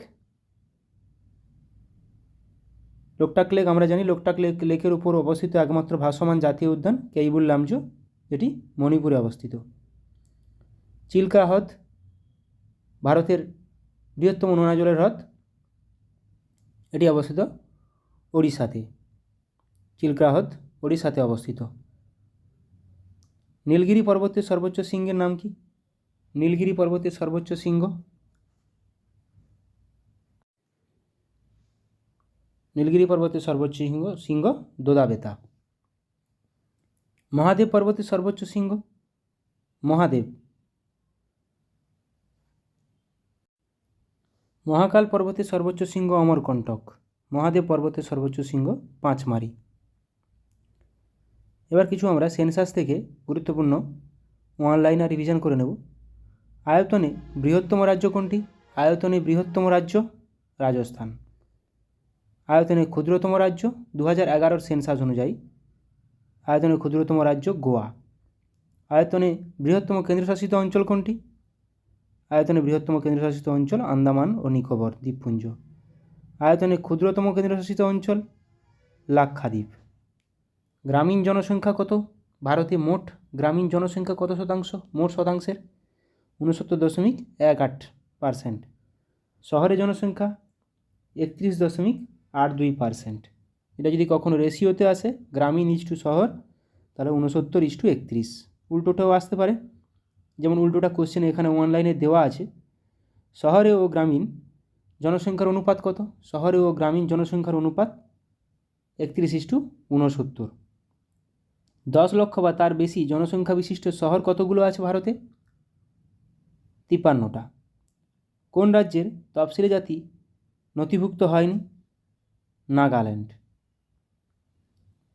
লোকটাক লেক আমরা জানি লোকটাক লেকের উপর অবস্থিত একমাত্র ভাসমান জাতীয় উদ্যান কেইবুল লামজো, যেটি মণিপুরে অবস্থিত। চিল্কা হ্রদ ভারতের বৃহত্তম নোনা জলের হ্রদ, এটি অবস্থিত ওড়িশাতে। চিল্কা হ্রদ ওড়িশাতে অবস্থিত। নীলগিরি পর্বতের সর্বোচ্চ শৃঙ্গের নাম কি? নীলগিরি পর্বতের সর্বোচ্চ শৃঙ্গ, নীলগিরি পর্বতের সর্বোচ্চ শৃঙ্গ দোদাবেতা। মহাদেব পর্বতের সর্বোচ্চ শৃঙ্গ, মহাদেব। মহাকাল পর্বতের সর্বোচ্চ শৃঙ্গ অমরকণ্টক। মহাদেব পর্বতের সর্বোচ্চ শৃঙ্গ পাঁচমারি। এবার কিছু আমরা সেন্সাস থেকে গুরুত্বপূর্ণ অনলাইন আর রিভিশন করে নেব। আয়তনে বৃহত্তম রাজ্য কোনটি? আয়তনে বৃহত্তম রাজ্য রাজস্থান। আয়তনে ক্ষুদ্রতম রাজ্য 2011 সেন্সাস অনুযায়ী আয়তনে ক্ষুদ্রতম রাজ্য গোয়া। আয়তনে বৃহত্তম কেন্দ্রশাসিত অঞ্চল কোনটি? আয়তনে বৃহত্তম কেন্দ্রশাসিত অঞ্চল আন্দামান ও নিকোবর দ্বীপপুঞ্জ। আয়তনে ক্ষুদ্রতম কেন্দ্রশাসিত অঞ্চল লাক্ষাদ্বীপ। গ্রামীণ জনসংখ্যা কত? ভারতে মোট গ্রামীণ জনসংখ্যা কত শতাংশ? মোট শতাংশের 69.18%। শহরে জনসংখ্যা 31.82%। এটা যদি কখনো রেশিওতে আসে গ্রামীণ ইস্টু শহর, তাহলে 69:31। উল্টোটাও আসতে পারে, যেমন উল্টোটা কোশ্চেন এখানে অনলাইনে দেওয়া আছে। শহরে ও গ্রামীণ জনসংখ্যার অনুপাত কত? শহরে ও গ্রামীণ জনসংখ্যার অনুপাত 31:69। 10 লক্ষ বা তার বেশি জনসংখ্যা বিশিষ্ট শহর কতগুলো আছে ভারতে? 53টা। কোন রাজ্যের তফসিলি জাতি নথিভুক্ত হয়নি? নাগাল্যান্ড।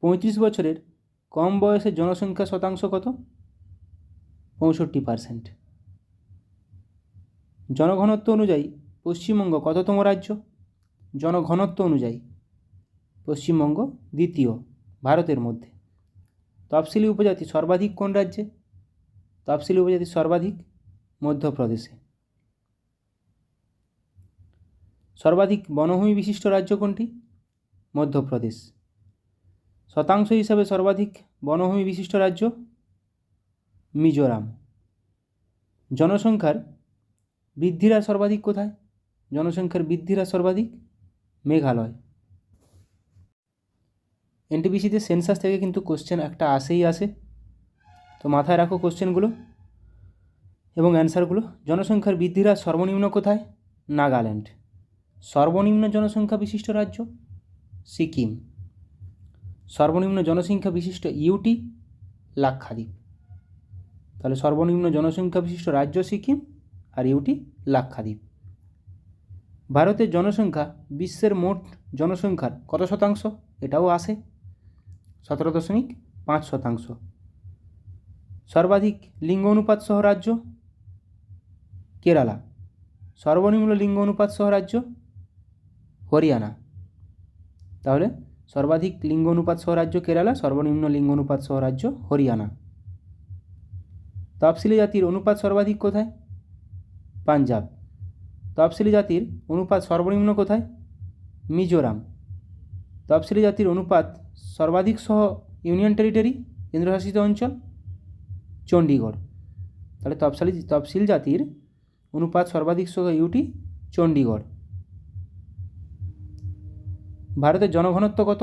35 বছরের কম বয়সের জনসংখ্যা শতাংশ কত? 65%। জনঘনত্ব অনুযায়ী পশ্চিমবঙ্গ কততম রাজ্য? জনঘনত্ব অনুযায়ী পশ্চিমবঙ্গ দ্বিতীয় ভারতের মধ্যে। তফসিলি উপজাতি সর্বাধিক কোন রাজ্যে? তফসিলি উপজাতি সর্বাধিক মধ্যপ্রদেশে। সর্বাধিক বনভূমি বিশিষ্ট রাজ্য কোনটি? মধ্যপ্রদেশ। শতাংশ হিসাবে সর্বাধিক বনভূমি বিশিষ্ট রাজ্য মিজোরাম। জনসংখ্যার বৃদ্ধির হার সর্বাধিক কোথায়? জনসংখ্যার বৃদ্ধির হার সর্বাধিক মেঘালয়। এনটিপিসিতে সেন্সাস থেকে কিন্তু কোশ্চেন একটা আসে, তো মাথায় রাখো কোশ্চেনগুলো এবং অ্যান্সারগুলো। জনসংখ্যার বৃদ্ধির হার সর্বনিম্ন কোথায়? নাগাল্যান্ড। সর্বনিম্ন জনসংখ্যা বিশিষ্ট রাজ্য সিকিম। সর্বনিম্ন জনসংখ্যা বিশিষ্ট ইউটি লাক্ষাদ্বীপ। তাহলে সর্বনিম্ন জনসংখ্যা বিশিষ্ট রাজ্য সিকিম আর ইউটি লাক্ষাদ্বীপ। ভারতের জনসংখ্যা বিশ্বের মোট জনসংখ্যার কত শতাংশ? এটাও আসে, 17.5%। সর্বাধিক লিঙ্গ অনুপাত সহ রাজ্য কেরালা। সর্বনিম্ন লিঙ্গ অনুপাত সহ রাজ্য হরিয়ানা। তাহলে সর্বাধিক লিঙ্গ অনুপাত সহ রাজ্য কেরালা, সর্বনিম্ন লিঙ্গ অনুপাত সহ রাজ্য হরিয়ানা। তফসিলি জাতির অনুপাত সর্বাধিক কোথায়? পাঞ্জাব। তফসিলি জাতির অনুপাত সর্বনিম্ন কোথায়? মিজোরাম। তফসিলি জাতির অনুপাত সর্বাধিক সহ ইউনিয়ন টেরিটরি কেন্দ্রশাসিত অঞ্চল চণ্ডীগড়। তাহলে তফসিল জাতির অনুপাত সর্বাধিক সহ ইউটি চণ্ডীগড়। ভারতের জনঘনত্ব কত?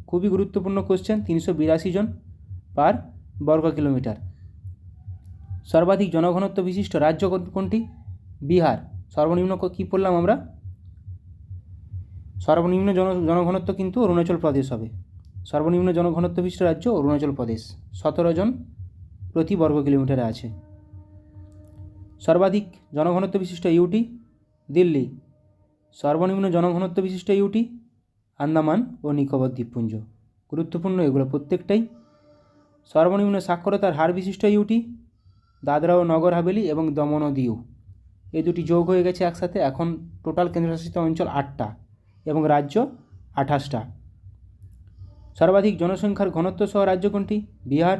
খুবই গুরুত্বপূর্ণ কোশ্চেন। 382 জন পার বর্গ কিলোমিটার। সর্বাধিক জনঘনত্ব বিশিষ্ট রাজ্য কোনটি? বিহার। সর্বনিম্ন কী পড়লাম আমরা? সর্বনিম্ন জনঘনত্ব কিন্তু অরুণাচল প্রদেশ হবে। সর্বনিম্ন জনঘনত্ব বিশিষ্ট রাজ্য অরুণাচল প্রদেশ, 17 জন প্রতি বর্গ কিলোমিটারে আছে। সর্বাধিক জনঘনত্ব বিশিষ্ট ইউটি দিল্লি, সর্বনিম্ন জনঘনত্ব বিশিষ্ট ইউটি আন্দামান ও নিকোবর দ্বীপপুঞ্জ। গুরুত্বপূর্ণ এগুলো প্রত্যেকটাই। সর্বনিম্ন সাক্ষরতার হার বিশিষ্ট ইউটি দাদরা ও নগর হাভেলি এবং দমন ও দিউ। এই দুটি যোগ হয়ে গেছে একসাথে, এখন টোটাল কেন্দ্রশাসিত অঞ্চল 8টা এবং রাজ্য 28টা। সর্বাধিক জনসংখ্যার ঘনত্ব সহ রাজ্য কোনটি? বিহার।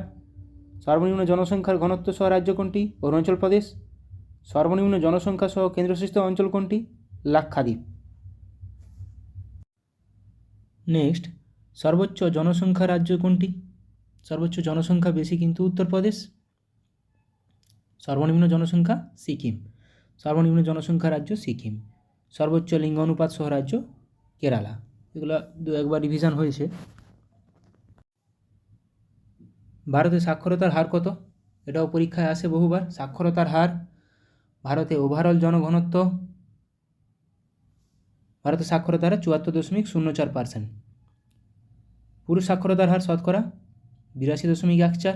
সর্বনিম্ন জনসংখ্যার ঘনত্ব সহ রাজ্য কোনটি? অরুণাচল প্রদেশ। সর্বনিম্ন জনসংখ্যা সহ কেন্দ্রশাসিত অঞ্চল কোনটি? লাক্ষাদ্বীপ। নেক্সট, সর্বোচ্চ জনসংখ্যা রাজ্য কোনটি? সর্বোচ্চ জনসংখ্যা বেশি কিন্তু উত্তরপ্রদেশ। সর্বনিম্ন জনসংখ্যা সিকিম। সর্বনিম্ন জনসংখ্যা রাজ্য সিকিম। সর্বোচ্চ লিঙ্গ অনুপাত সহ রাজ্য কেরালা। এগুলো দু একবার রিভিশন হয়েছে। ভারতে সাক্ষরতার হার কত? এটাও পরীক্ষায় আসে বহুবার। সাক্ষরতার হার ভারতে ওভারঅল জনঘনত্ব, ভারতের সাক্ষরতার হার 74.04%। পুরুষ সাক্ষরতার হার শতকরা 82.14।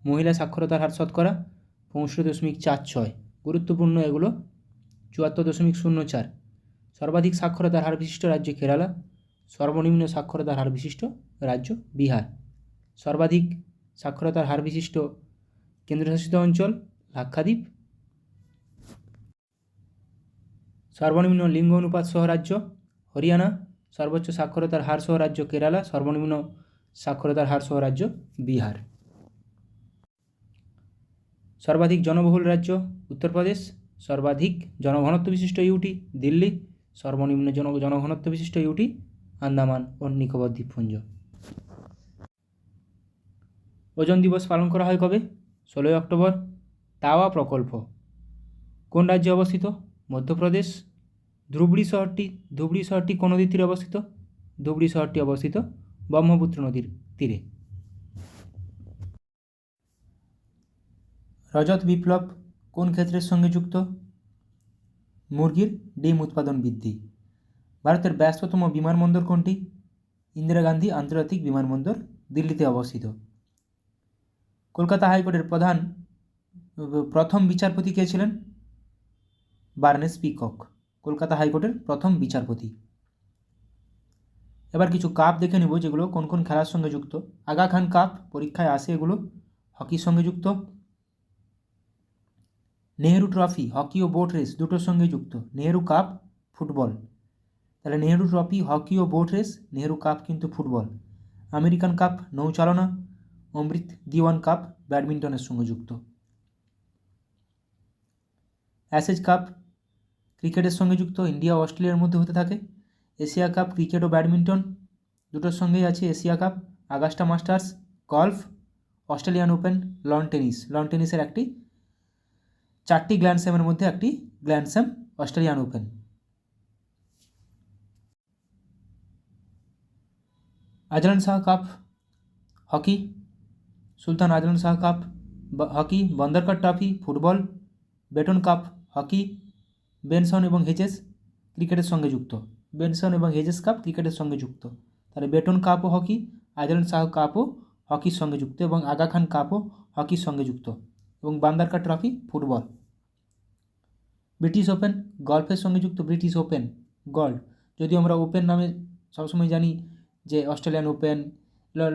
মহিলা সাক্ষরতার হার শতকরা 65.46। গুরুত্বপূর্ণ এগুলো। 74.04। সর্বাধিক সাক্ষরতার হার বিশিষ্ট রাজ্য কেরালা, সর্বনিম্ন সাক্ষরতার হার বিশিষ্ট রাজ্য বিহার। সর্বাধিক সাক্ষরতার হার বিশিষ্ট কেন্দ্রশাসিত অঞ্চল লাক্ষাদ্বীপ। সর্বনিম্ন লিঙ্গ অনুপাত সহ রাজ্য হরিয়ানা। সর্বোচ্চ সাক্ষরতার হার সহ রাজ্য কেরালা, সর্বনিম্ন সাক্ষরতার হার সহ রাজ্য বিহার। সর্বাধিক জনবহুল রাজ্য উত্তরপ্রদেশ। সর্বাধিক জনঘনত্ব বিশিষ্ট ইউটি দিল্লি। সর্বনিম্ন জনঘনত্ব বিশিষ্ট ইউটি আন্দামান ও নিকোবর দ্বীপপুঞ্জ। ওজন দিবস পালন করা হয় কবে? 16ই অক্টোবর। তাওয়া প্রকল্প কোন রাজ্যে অবস্থিত? মধ্যপ্রদেশ। ধুবড়ি শহরটি কোন নদীর তীরে অবস্থিত? ধুবড়ি শহরটি অবস্থিত ব্রহ্মপুত্র নদীর তীরে। রজত বিপ্লব কোন ক্ষেত্রের সঙ্গে যুক্ত? মুরগির ডিম উৎপাদন বৃদ্ধি। ভারতের ব্যস্ততম বিমানবন্দর কোনটি? ইন্দিরা গান্ধী আন্তর্জাতিক বিমানবন্দর দিল্লিতে অবস্থিত। কলকাতা হাইকোর্টের প্রথম বিচারপতি কে ছিলেন? বার্নেস পিকক, কলকাতা হাইকোর্টের প্রথম বিচারপতি। এবার কিছু কাপ দেখে নেব যেগুলো কোন কোন খেলার সঙ্গে যুক্ত। আগা খান কাপ পরীক্ষায় আসে, এগুলো হকির সঙ্গে যুক্ত। নেহেরু ট্রফি হকি ও বোট রেস দুটোর সঙ্গে যুক্ত। নেহেরু কাপ ফুটবল, তাহলে নেহেরু ট্রফি হকি ও বোট রেস, নেহেরু কাপ কিন্তু ফুটবল। আমেরিকান কাপ নৌচালনা, অমৃত দিওয়ান কাপ ব্যাডমিন্টনের সঙ্গে যুক্ত। অ্যাশেজ কাপ ক্রিকেটের সঙ্গে যুক্ত, ইন্ডিয়া ও অস্ট্রেলিয়ার মধ্যে হতে থাকে। এশিয়া কাপ ক্রিকেট ও ব্যাডমিন্টন দুটোর সঙ্গেই আছে। Asia cup, Augusta Masters golf, Australian Open lawn টেনিসের একটি 4টি গ্র্যান্ড স্ল্যামের মধ্যে একটি grand slam Australian Open. Azlan Shah cup hockey, Sultan Azlan Shah cup hockey, Bandodkar trophy football, Beighton cup hockey, Benson এবং হেজেস ক্রিকেটের সঙ্গে যুক্ত। বেনসন এবং হেজেস কাপ ক্রিকেটের সঙ্গে যুক্ত। তাহলে বেটন কাপও হকি, আজলান শাহ কাপও হকির সঙ্গে যুক্ত এবং আগা খান কাপও হকির সঙ্গে যুক্ত এবং বান্দারকার ট্রফি ফুটবল। ব্রিটিশ ওপেন গল্ফের সঙ্গে যুক্ত। ব্রিটিশ ওপেন গল্ফ, যদিও আমরা ওপেন নামে সবসময় জানি যে Australian Open,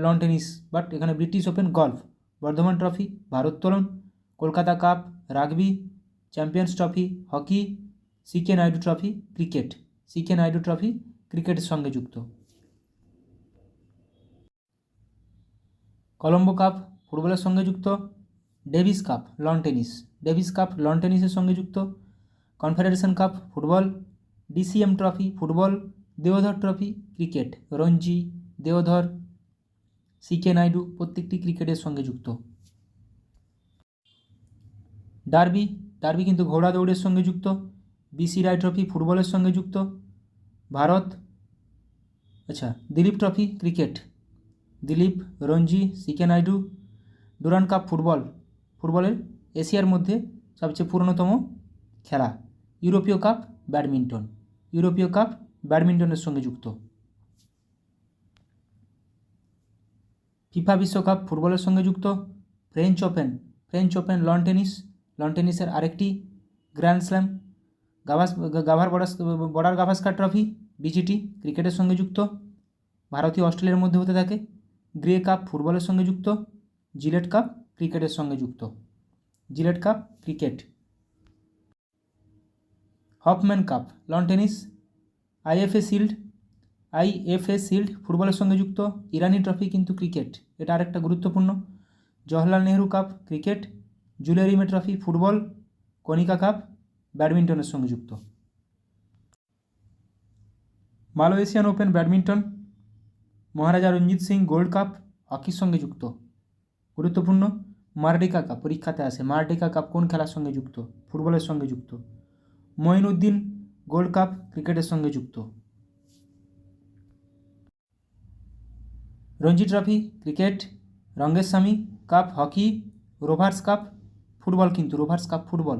lawn tennis, but এখানে British Open golf. Bardhaman trophy ভারোত্তোলন, Kolkata cup rugby, champions trophy hockey, CK Naidu trophy cricket. CK Naidu trophy ক্রিকেটের সঙ্গে যুক্ত। কলম্বো কাপ ফুটবলের সঙ্গে যুক্ত। Davis cup lawn tennis, Davis cup lawn টেনিসের সঙ্গে যুক্ত। Confederation cup football, DCM trophy football, Deodhar trophy cricket. Ranji, Deodhar, CK Naidu প্রত্যেকটি ক্রিকেটের সঙ্গে যুক্ত। ডার্বি কিন্তু ঘোড়া দৌড়ের সঙ্গে যুক্ত। বিসি রায় ট্রফি ফুটবলের সঙ্গে যুক্ত। Bharat, Dilip trophy cricket, Dilip, Ranji, CK Naidu. Durand cup ফুটবলের এশিয়ার মধ্যে সবচেয়ে পুরনোতম খেলা। ইউরোপীয় কাপ ব্যাডমিন্টন, ইউরোপীয় কাপ ব্যাডমিন্টনের সঙ্গে যুক্ত। ফিফা বিশ্বকাপ ফুটবলের সঙ্গে যুক্ত। French Open, French Open lawn tennis, lawn টেনিসের আরেকটি grand slam. Border Gavaskar trophy BGT ক্রিকেটের সঙ্গে যুক্ত। ভারতীয় অস্ট্রেলিয়ার মধ্যে হতে থাকে। গ্রে কাপ ফুটবলের সঙ্গে যুক্ত। জিলেট কাপ ক্রিকেটের সঙ্গে যুক্ত। Gillette cup cricket. Hoffman cup lawn tennis. IFA shield ফুটবলের সঙ্গে যুক্ত। ইরানি ট্রফি কিন্তু ক্রিকেট, এটা আরেকটা গুরুত্বপূর্ণ। Jawaharlal Nehru cup cricket. Jules Rimet trophy football. Konica cup ব্যাডমিন্টনের সঙ্গে যুক্ত। Malaysian Open badminton. Maharaja Ranjit Singh gold cup হকির সঙ্গে যুক্ত, গুরুত্বপূর্ণ। মার্ডিকা কাপ পরীক্ষাতে আসে, মার্ডিকা কাপ কোন খেলার সঙ্গে যুক্ত? ফুটবলের সঙ্গে যুক্ত। মঈনুদ্দিন গোল্ড কাপ ক্রিকেটের সঙ্গে যুক্ত। Ranji trophy cricket. Rangaswami cup hockey. Rovers cup football, কিন্তু Rovers cup football.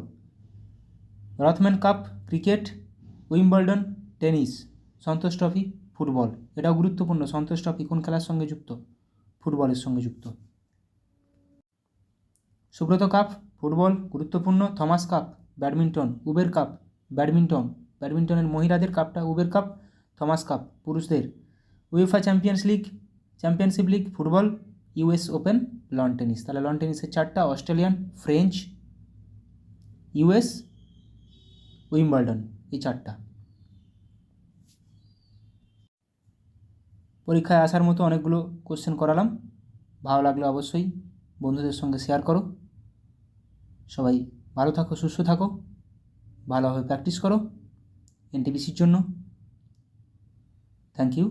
Rothman cup cricket. Wimbledon tennis. Santosh trophy football, এটাও গুরুত্বপূর্ণ। সন্তোষ ট্রফি কোন খেলার সঙ্গে যুক্ত? ফুটবলের সঙ্গে যুক্ত। সুব্রত কাপ ফুটবল, গুরুত্বপূর্ণ। Thomas cup badminton. Uber cup badminton, ব্যাডমিন্টনের মহিলাদের কাপটা উবের কাপ। থমাস কাপ পুরুষদের। UEFA championship league football. US Open lawn tennis. তাহলে লন টেনিসের চারটা, অস্ট্রেলিয়ান, ফ্রেঞ্চ, ইউএস, উইম্বলডন, এই চারটা। পরীক্ষায় আসার মতো অনেকগুলো কোশ্চেন করালাম। ভালো লাগলে অবশ্যই বন্ধুদের সঙ্গে শেয়ার করো। সবাই ভালো থাকো, সুস্থ থাকো, ভালোভাবে প্র্যাকটিস করো এনটিপিসির জন্য। Thank you.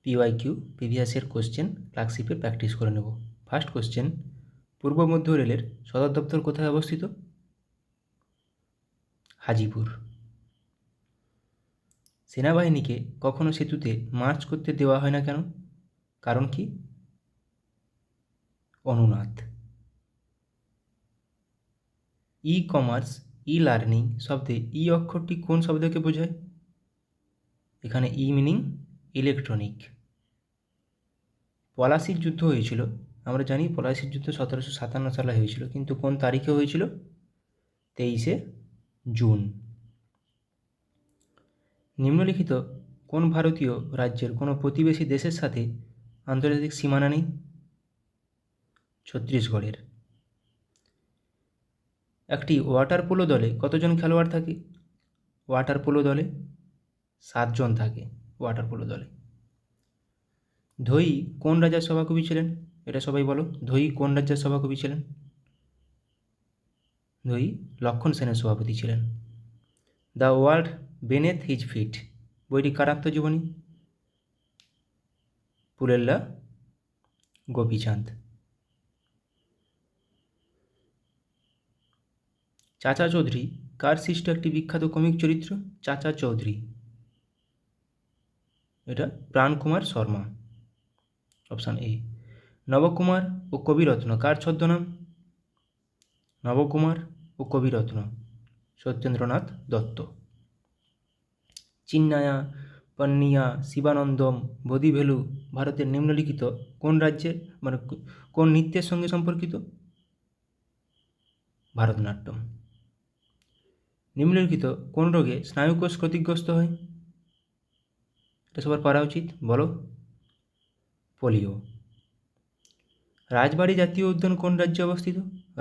পিওয়াইকিউ প্রিভিয়াসের কোশ্চেন ক্লার্কশিপে প্র্যাকটিস করে নেব। ফার্স্ট কোশ্চেন, পূর্ব মধ্য রেলের সদর দপ্তর কোথায় অবস্থিত? হাজিপুর। সেনাবাহিনীকে কখনো সেতুতে মার্চ করতে দেওয়া হয় না কেন? কারণ কি? অনুনাদ। ই কমার্স, ই লার্নিং শব্দে ই অক্ষরটি কোন শব্দকে বোঝায়? এখানে ই মিনিং ইলেকট্রনিক। পলাশির যুদ্ধ হয়েছিল, আমরা জানি পলাশির যুদ্ধ 1757 সালে হয়েছিল, কিন্তু কোন তারিখে হয়েছিল? 23শে জুন। নিম্নলিখিত কোন ভারতীয় রাজ্যের কোনো প্রতিবেশী দেশের সাথে আন্তর্জাতিক সীমানা নেই? ছত্তিশগড়ের। একটি ওয়াটার পোলো দলে কতজন খেলোয়াড় থাকে? ওয়াটার পোলো দলে 7 জন থাকে। ওয়াটার পোলো দলে। ধোই কোন রাজার সভাকবি ছিলেন? এটা সবাই বলো, ধোই কোন রাজ্যের সভাকবি ছিলেন? ধোই লক্ষণ সেনের সভাপতি ছিলেন। দ্য ওয়ার্ল্ড বেনেথ হিজ ফিট বইটি কার আত্মজীবনী? পুলেল্লা গোপীচাঁদ। চাচা চৌধুরী কার সৃষ্ট একটি বিখ্যাত কমিক চরিত্র? চাচা চৌধুরী, এটা প্রাণকুমার শর্মা। Option A. নবকুমার ও কবিরত্ন কার ছদ্মনাম? নবকুমার ও কবিরত্ন সত্যেন্দ্রনাথ দত্ত। চিন্নায়া, পন্নিয়া, শিবানন্দম, বোধিভেলু ভারতের নিম্নলিখিত কোন রাজ্যের কোন নৃত্যের সঙ্গে সম্পর্কিত? ভারতনাট্যম। নিম্নলিখিত কোন রোগে স্নায়ুকোষ ক্ষতিগ্রস্ত হয়? এটা সবার পারা উচিত, বলো। পোলিও। রাজবাড়ী জাতীয় উদ্যান কোন রাজ্যে অবস্থিত?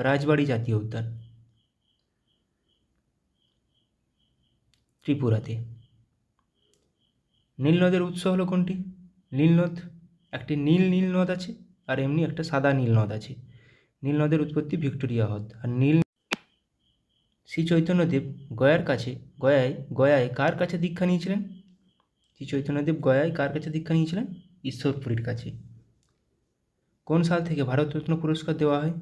রাজবাড়ী জাতীয় উদ্যান ত্রিপুরাতে। নীলনদের উৎস হলো কোনটি? নীলনদ, একটি নীল নদ আছে, আর এমনি একটা সাদা নীল নদ আছে। নীল নদের উৎপত্তি ভিক্টোরিয়া হ্রদ। আর শ্রী চৈতন্যদেব গয়ায় কার কাছে দীক্ষা নিয়েছিলেন? শ্রী চৈতন্যদেব গয়ায় কার কাছে দীক্ষা নিয়েছিলেন? ঈশ্বরপুরীর কাছে। কোন সাল থেকে ভারতরত্ন পুরস্কার দেওয়া হয়?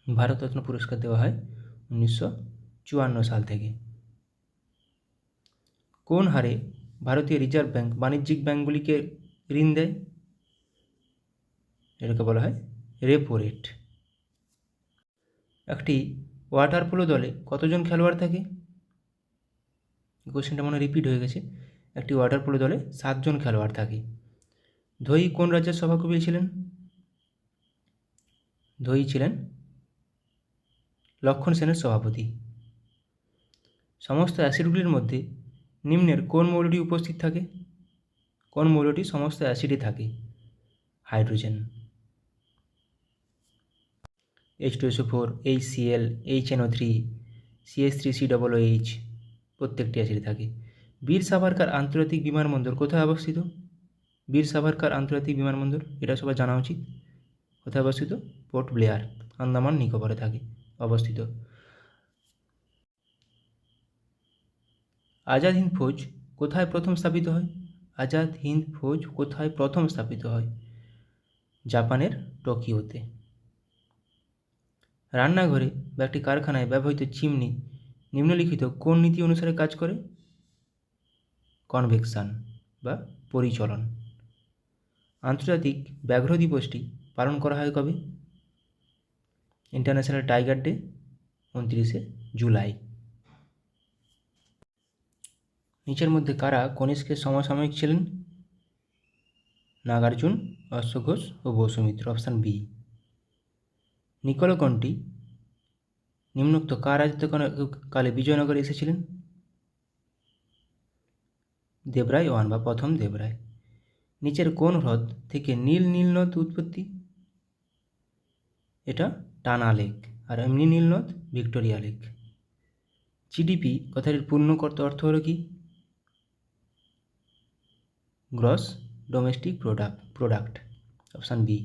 ভারতরত্ন পুরস্কার দেওয়া হয় 1954 সাল থেকে। কোন হারে ভারতীয় রিজার্ভ ব্যাঙ্ক বাণিজ্যিক ব্যাঙ্কগুলিকে ঋণ দেয়? এটাকে বলা হয় রেপো রেট। একটি ওয়াটার পোলো দলে কতজন খেলোয়াড় থাকে? কোশ্চেনটা মনে রিপিট হয়ে গেছে। একটি ওয়াটার পোলো দলে 7 জন খেলোয়াড় থাকে। ধোই কোন রাজ্যের সভাকবি ছিলেন? ধোই ছিলেন লক্ষণ সেনের সভাপতি। সমস্ত অ্যাসিডগুলির মধ্যে নিম্নের কোন মৌলটি উপস্থিত থাকে? কোন মৌলটি সমস্ত অ্যাসিডে থাকে? Hydrogen. H2SO4, HCl, HNO3, CH3COOH প্রত্যেকটি অ্যাসিডে থাকে। বীর সাভারকার আন্তর্জাতিক বিমানবন্দর কোথায় অবস্থিত? বীর সাভারকার আন্তর্জাতিক বিমানবন্দর, এটা সবার জানা উচিত। কোথায় অবস্থিত? পোর্ট ব্লেয়ার, আন্দামান নিকোবরে থাকে অবস্থিত। আজাদ হিন্দ ফৌজ কোথায় প্রথম স্থাপিত হয়? আজাদ হিন্দ ফৌজ কোথায় প্রথম স্থাপিত হয়? জাপানের টোকিওতে। রান্নাঘরে বা একটি কারখানায় ব্যবহৃত চিমনি নিম্নলিখিত কোন নীতি অনুসারে কাজ করে? কনভেকশন বা পরিচলন। আন্তর্জাতিক ব্যাঘ্র দিবসটি পালন করা হয় কবে? ইন্টারন্যাশনাল টাইগার ডে 29শে জুলাই। নিচের মধ্যে কারা কনিষ্কের সমসাময়িক ছিলেন? নাগার্জুন, অশ্বঘোষ ও বসুমিত্র, অপশান বি। নিকলকণ্ঠী নিম্নোক্ত কার রাজত্বকালে বিজয়নগরে এসেছিলেন? দেবরায় ওয়ান বা প্রথম দেবরায়। নিচের কোন হ্রদ থেকে নীল নীলনদ উৎপত্তি? এটা টানা লেক, আর এমনি নীলনদ ভিক্টোরিয়া লেক। জিডিপি কথাটির পূর্ণ অর্থ হলো কি? Gross domestic product, option B.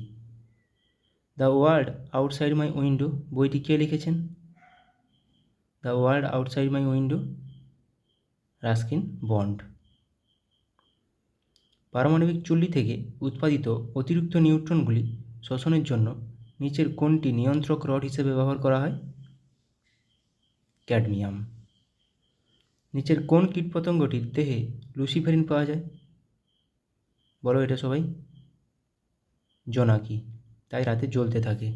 The world outside my window বইটি কে লিখেছেন? The world outside my window, Ruskin Bond. পারমাণবিক চুল্লি থেকে উৎপাদিত অতিরিক্ত নিউট্রনগুলি শোষণের জন্য নিচের কোনটি নিয়ন্ত্রক রড হিসেবে ব্যবহার করা হয়? ক্যাডমিয়াম। নিচের কোন কীটপতঙ্গটির দেহে লুসিফেরিন পাওয়া যায়? বলো এটা সবাই। জোনাকি, তাই রাতে জ্বলতে থাকে।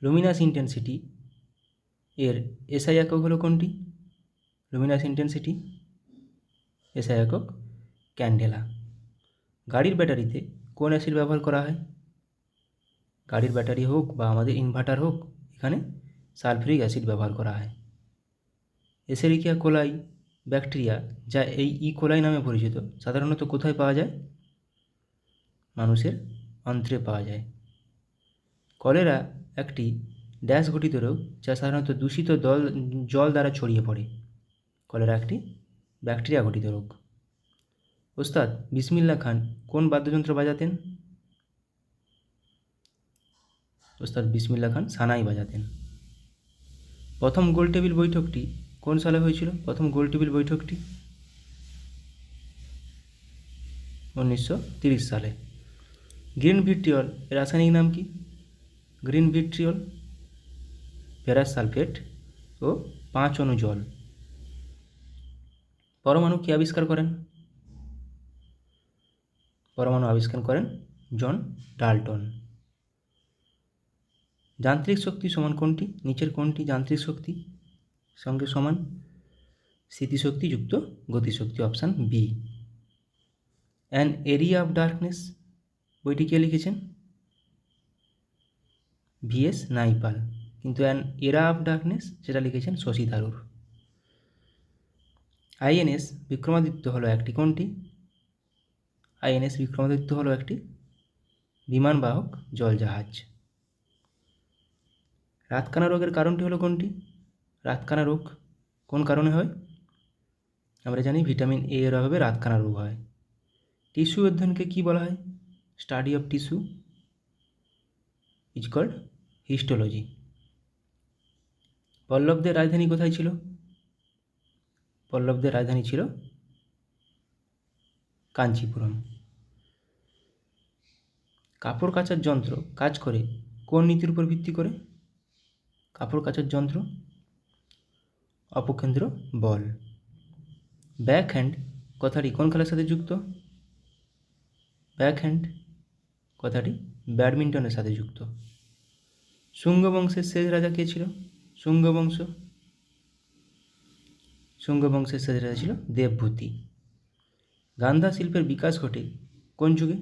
লুমিনাস ইন্টেন্সিটি এর এসআই একক হলো কোনটি? লুমিনাস ইন্টেন্সিটি এসআই একক ক্যান্ডেলা। গাড়ির ব্যাটারিতে কোন অ্যাসিড ব্যবহার করা হয়? গাড়ির ব্যাটারি হোক বা আমাদের ইনভার্টার হোক, এখানে সালফিউরিক অ্যাসিড ব্যবহার করা হয়। এসেরিকিয়া কোলাই ব্যাকটেরিয়া, যা এই কোলাই নামে পরিচিত, সাধারণত কোথায় পাওয়া যায়? মানুষের অন্ত্রে পাওয়া যায়। কলেরা একটি ড্যাশ ঘটিত রোগ, যা সাধারণত দূষিত জল দ্বারা ছড়িয়ে পড়ে। কলেরা একটি ব্যাকটেরিয়া ঘটিত রোগ। ওস্তাদ বিসমিল্লাহ খান কোন বাদ্যযন্ত্র বাজাতেন? ওস্তাদ বিসমিল্লাহ খান সানাই বাজাতেন। প্রথম গোলটেবিল বৈঠকটি কোন সালে হয়েছিল? প্রথম গোলটেবিল বৈঠকটি 1930 সালে। গ্রিন ভিট্রিয়ল এর রাসায়নিক নাম কি? গ্রিন ভিট্রিয়ল ফেরাস সালফেট ও 5 অণু জল। পরমাণু কে আবিষ্কার করেন? পরমাণু আবিষ্কার করেন জন ডাল্টন। যান্ত্রিক শক্তি সমান কোনটি? নিচের কোনটি যান্ত্রিক শক্তি সঙ্গে সমান? স্থিতিশক্তি যুক্ত গতিশক্তি, option B. An area of darkness বইটি কে লিখেছেন? VS Naipaul. কিন্তু অ্যান এরা অফ ডার্কনেস সেটা লিখেছেন শশী থারুর। আইএনএস বিক্রমাদিত্য হলো একটি কোনটি? আইএনএস বিক্রমাদিত্য হলো একটি বিমানবাহক জলজাহাজ। রাতকানা রোগের কারণটি হলো কোনটি? রাতকানা রোগ কোন কারণে হয়? আমরা জানি ভিটামিন এ এর অভাবে রাতকানা রোগ হয়। টিস্যু অধ্যয়নকে কী বলা হয়? Study of tissue is called histology. পল্লবদের রাজধানী কোথায় ছিল? পল্লবদের রাজধানী ছিল কাঞ্চিপুরম। কাপড় কাচার যন্ত্র কাজ করে কোন নীতির উপর ভিত্তি করে? কাপড় কাচার যন্ত্র অপকেন্দ্র বল। ব্যাক হ্যান্ড কথাটি কোন খেলার সাথে যুক্ত? ব্যাক হ্যান্ড কথাটি ব্যাডমিন্টনের সাথে যুক্ত। শুঙ্গ বংশের শেষ রাজা কে ছিল? শুঙ্গ বংশের শেষ রাজা ছিল দেবভূতি। গান্ধা শিল্পের বিকাশ ঘটে কোন যুগে?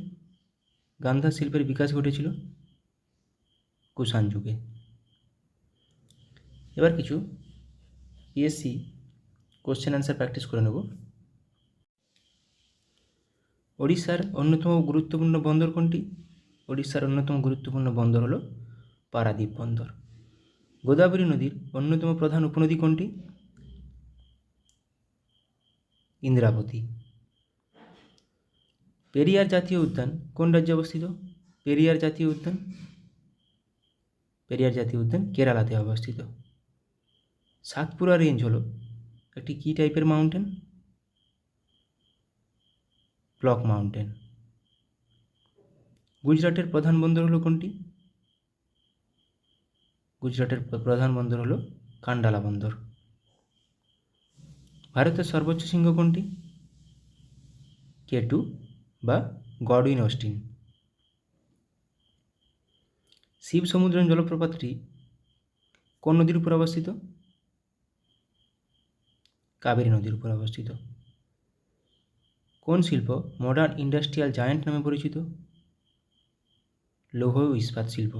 গান্ধা শিল্পের বিকাশ ঘটেছিল কুষাণ যুগে। এবার কিছু পিএসসি কোশ্চেন অ্যান্সার প্র্যাকটিস করে নেব। ওড়িশার অন্যতম গুরুত্বপূর্ণ বন্দর কোনটি? ওড়িশার অন্যতম গুরুত্বপূর্ণ বন্দর হলো পারাদ্বীপ বন্দর। গোদাবরী নদীর অন্যতম প্রধান উপনদী কোনটি? ইন্দ্রাবতী। পেরিয়ার জাতীয় উদ্যান কোন রাজ্যে অবস্থিত? পেরিয়ার জাতীয় উদ্যান কেরালাতে অবস্থিত। সাতপুরা রেঞ্জ হলো একটি কী টাইপের মাউন্টেন? Block mountain. গুজরাটের প্রধান বন্দর হলো কোনটি? গুজরাটের প্রধান বন্দর হলো কান্ডালা বন্দর। ভারতের সর্বোচ্চ শৃঙ্গ কোনটি? K2 বা গডউইন অস্টিন। শিব সমুদ্রম জলপ্রপাতটি কোন নদীর উপর অবস্থিত? কাবেরী নদীর উপর অবস্থিত। কোন শিল্প মডার্ন ইন্ডাস্ট্রিয়াল জায়ান্ট নামে পরিচিত? লৌহ ও ইস্পাত শিল্প।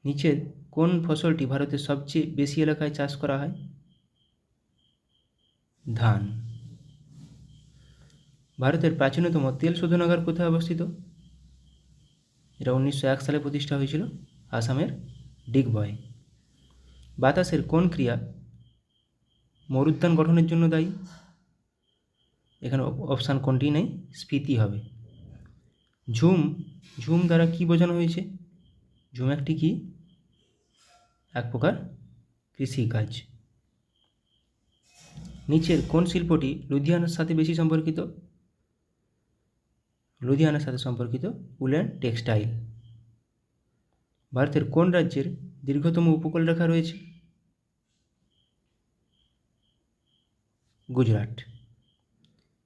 নিচের কোন ফসলটি ভারতের সবচেয়ে বেশি এলাকায় চাষ করা হয়? ধান। ভারতের প্রাচীনতম তেল শোধনাগার কোথায় অবস্থিত? এটা 1901 সালে প্রতিষ্ঠা হয়েছিল আসামের ডিগবয়ে। বাতাসের কোন ক্রিয়া মরুদ্যান গঠনের জন্য দায়ী? এখানে অপশান কোনটি নেই, স্ফীতি হবে। ঝুম দ্বারা কি বোঝানো হয়েছে? ঝুম একটি কি? এক প্রকার কৃষিকাজ। নিচের কোন শিল্পটি লুধিয়ানার সাথে বেশি সম্পর্কিত? লুধিয়ানার সাথে সম্পর্কিত উল অ্যান্ড টেক্সটাইল। ভারতের কোন রাজ্যের দীর্ঘতম উপকূলরেখা রয়েছে? গুজরাট।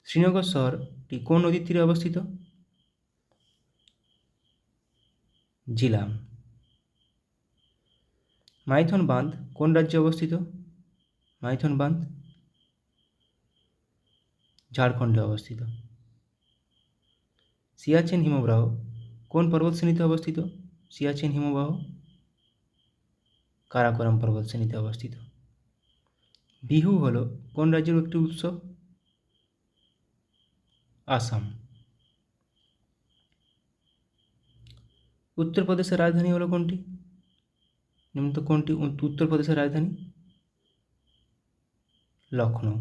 শ্রীনগর শহরটি কোন নদীর তীরে অবস্থিত? জিলাম। মাইথন বাঁধ কোন রাজ্যে অবস্থিত? মাইথন বাঁধ ঝাড়খণ্ডে অবস্থিত। সিয়াচেন হিমবাহ কোন পর্বতশ্রেণীতে অবস্থিত? সিয়াচেন হিমবাহ কারাকোরাম পর্বতশ্রেণীতে অবস্থিত। বিহু হলো কোন রাজ্যের একটি উৎসব? আসাম। উত্তরপ্রদেশের রাজধানী হলো কোনটি? নিম্নত কোনটি উত্তরপ্রদেশের রাজধানী? লখনৌ।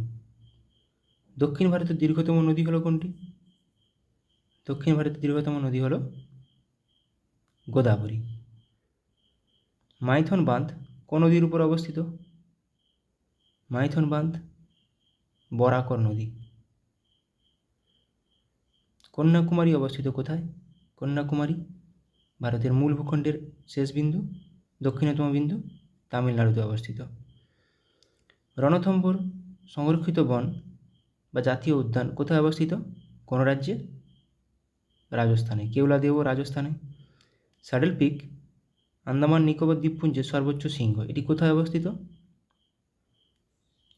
দক্ষিণ ভারতের দীর্ঘতম নদী হলো কোনটি? দক্ষিণ ভারতের দীর্ঘতম নদী হলো গোদাবরী। মাইথন বাঁধ কোন নদীর উপর অবস্থিত? মাইথন বাঁধ বরাকর নদী। কন্যাকুমারী অবস্থিত কোথায়? কন্যাকুমারী ভারতের মূল ভূখণ্ডের শেষ বিন্দু, দক্ষিণতম বিন্দু, তামিলনাড়ুতে অবস্থিত। রণথম্ভোর সংরক্ষিত বন বা জাতীয় উদ্যান কোথায় অবস্থিত? কোন রাজ্যে? রাজস্থানে। কেওলাদেও রাজস্থানে। স্যাডেল পিক আন্দামান নিকোবর দ্বীপপুঞ্জের সর্বোচ্চ শৃঙ্গ। এটি কোথায় অবস্থিত?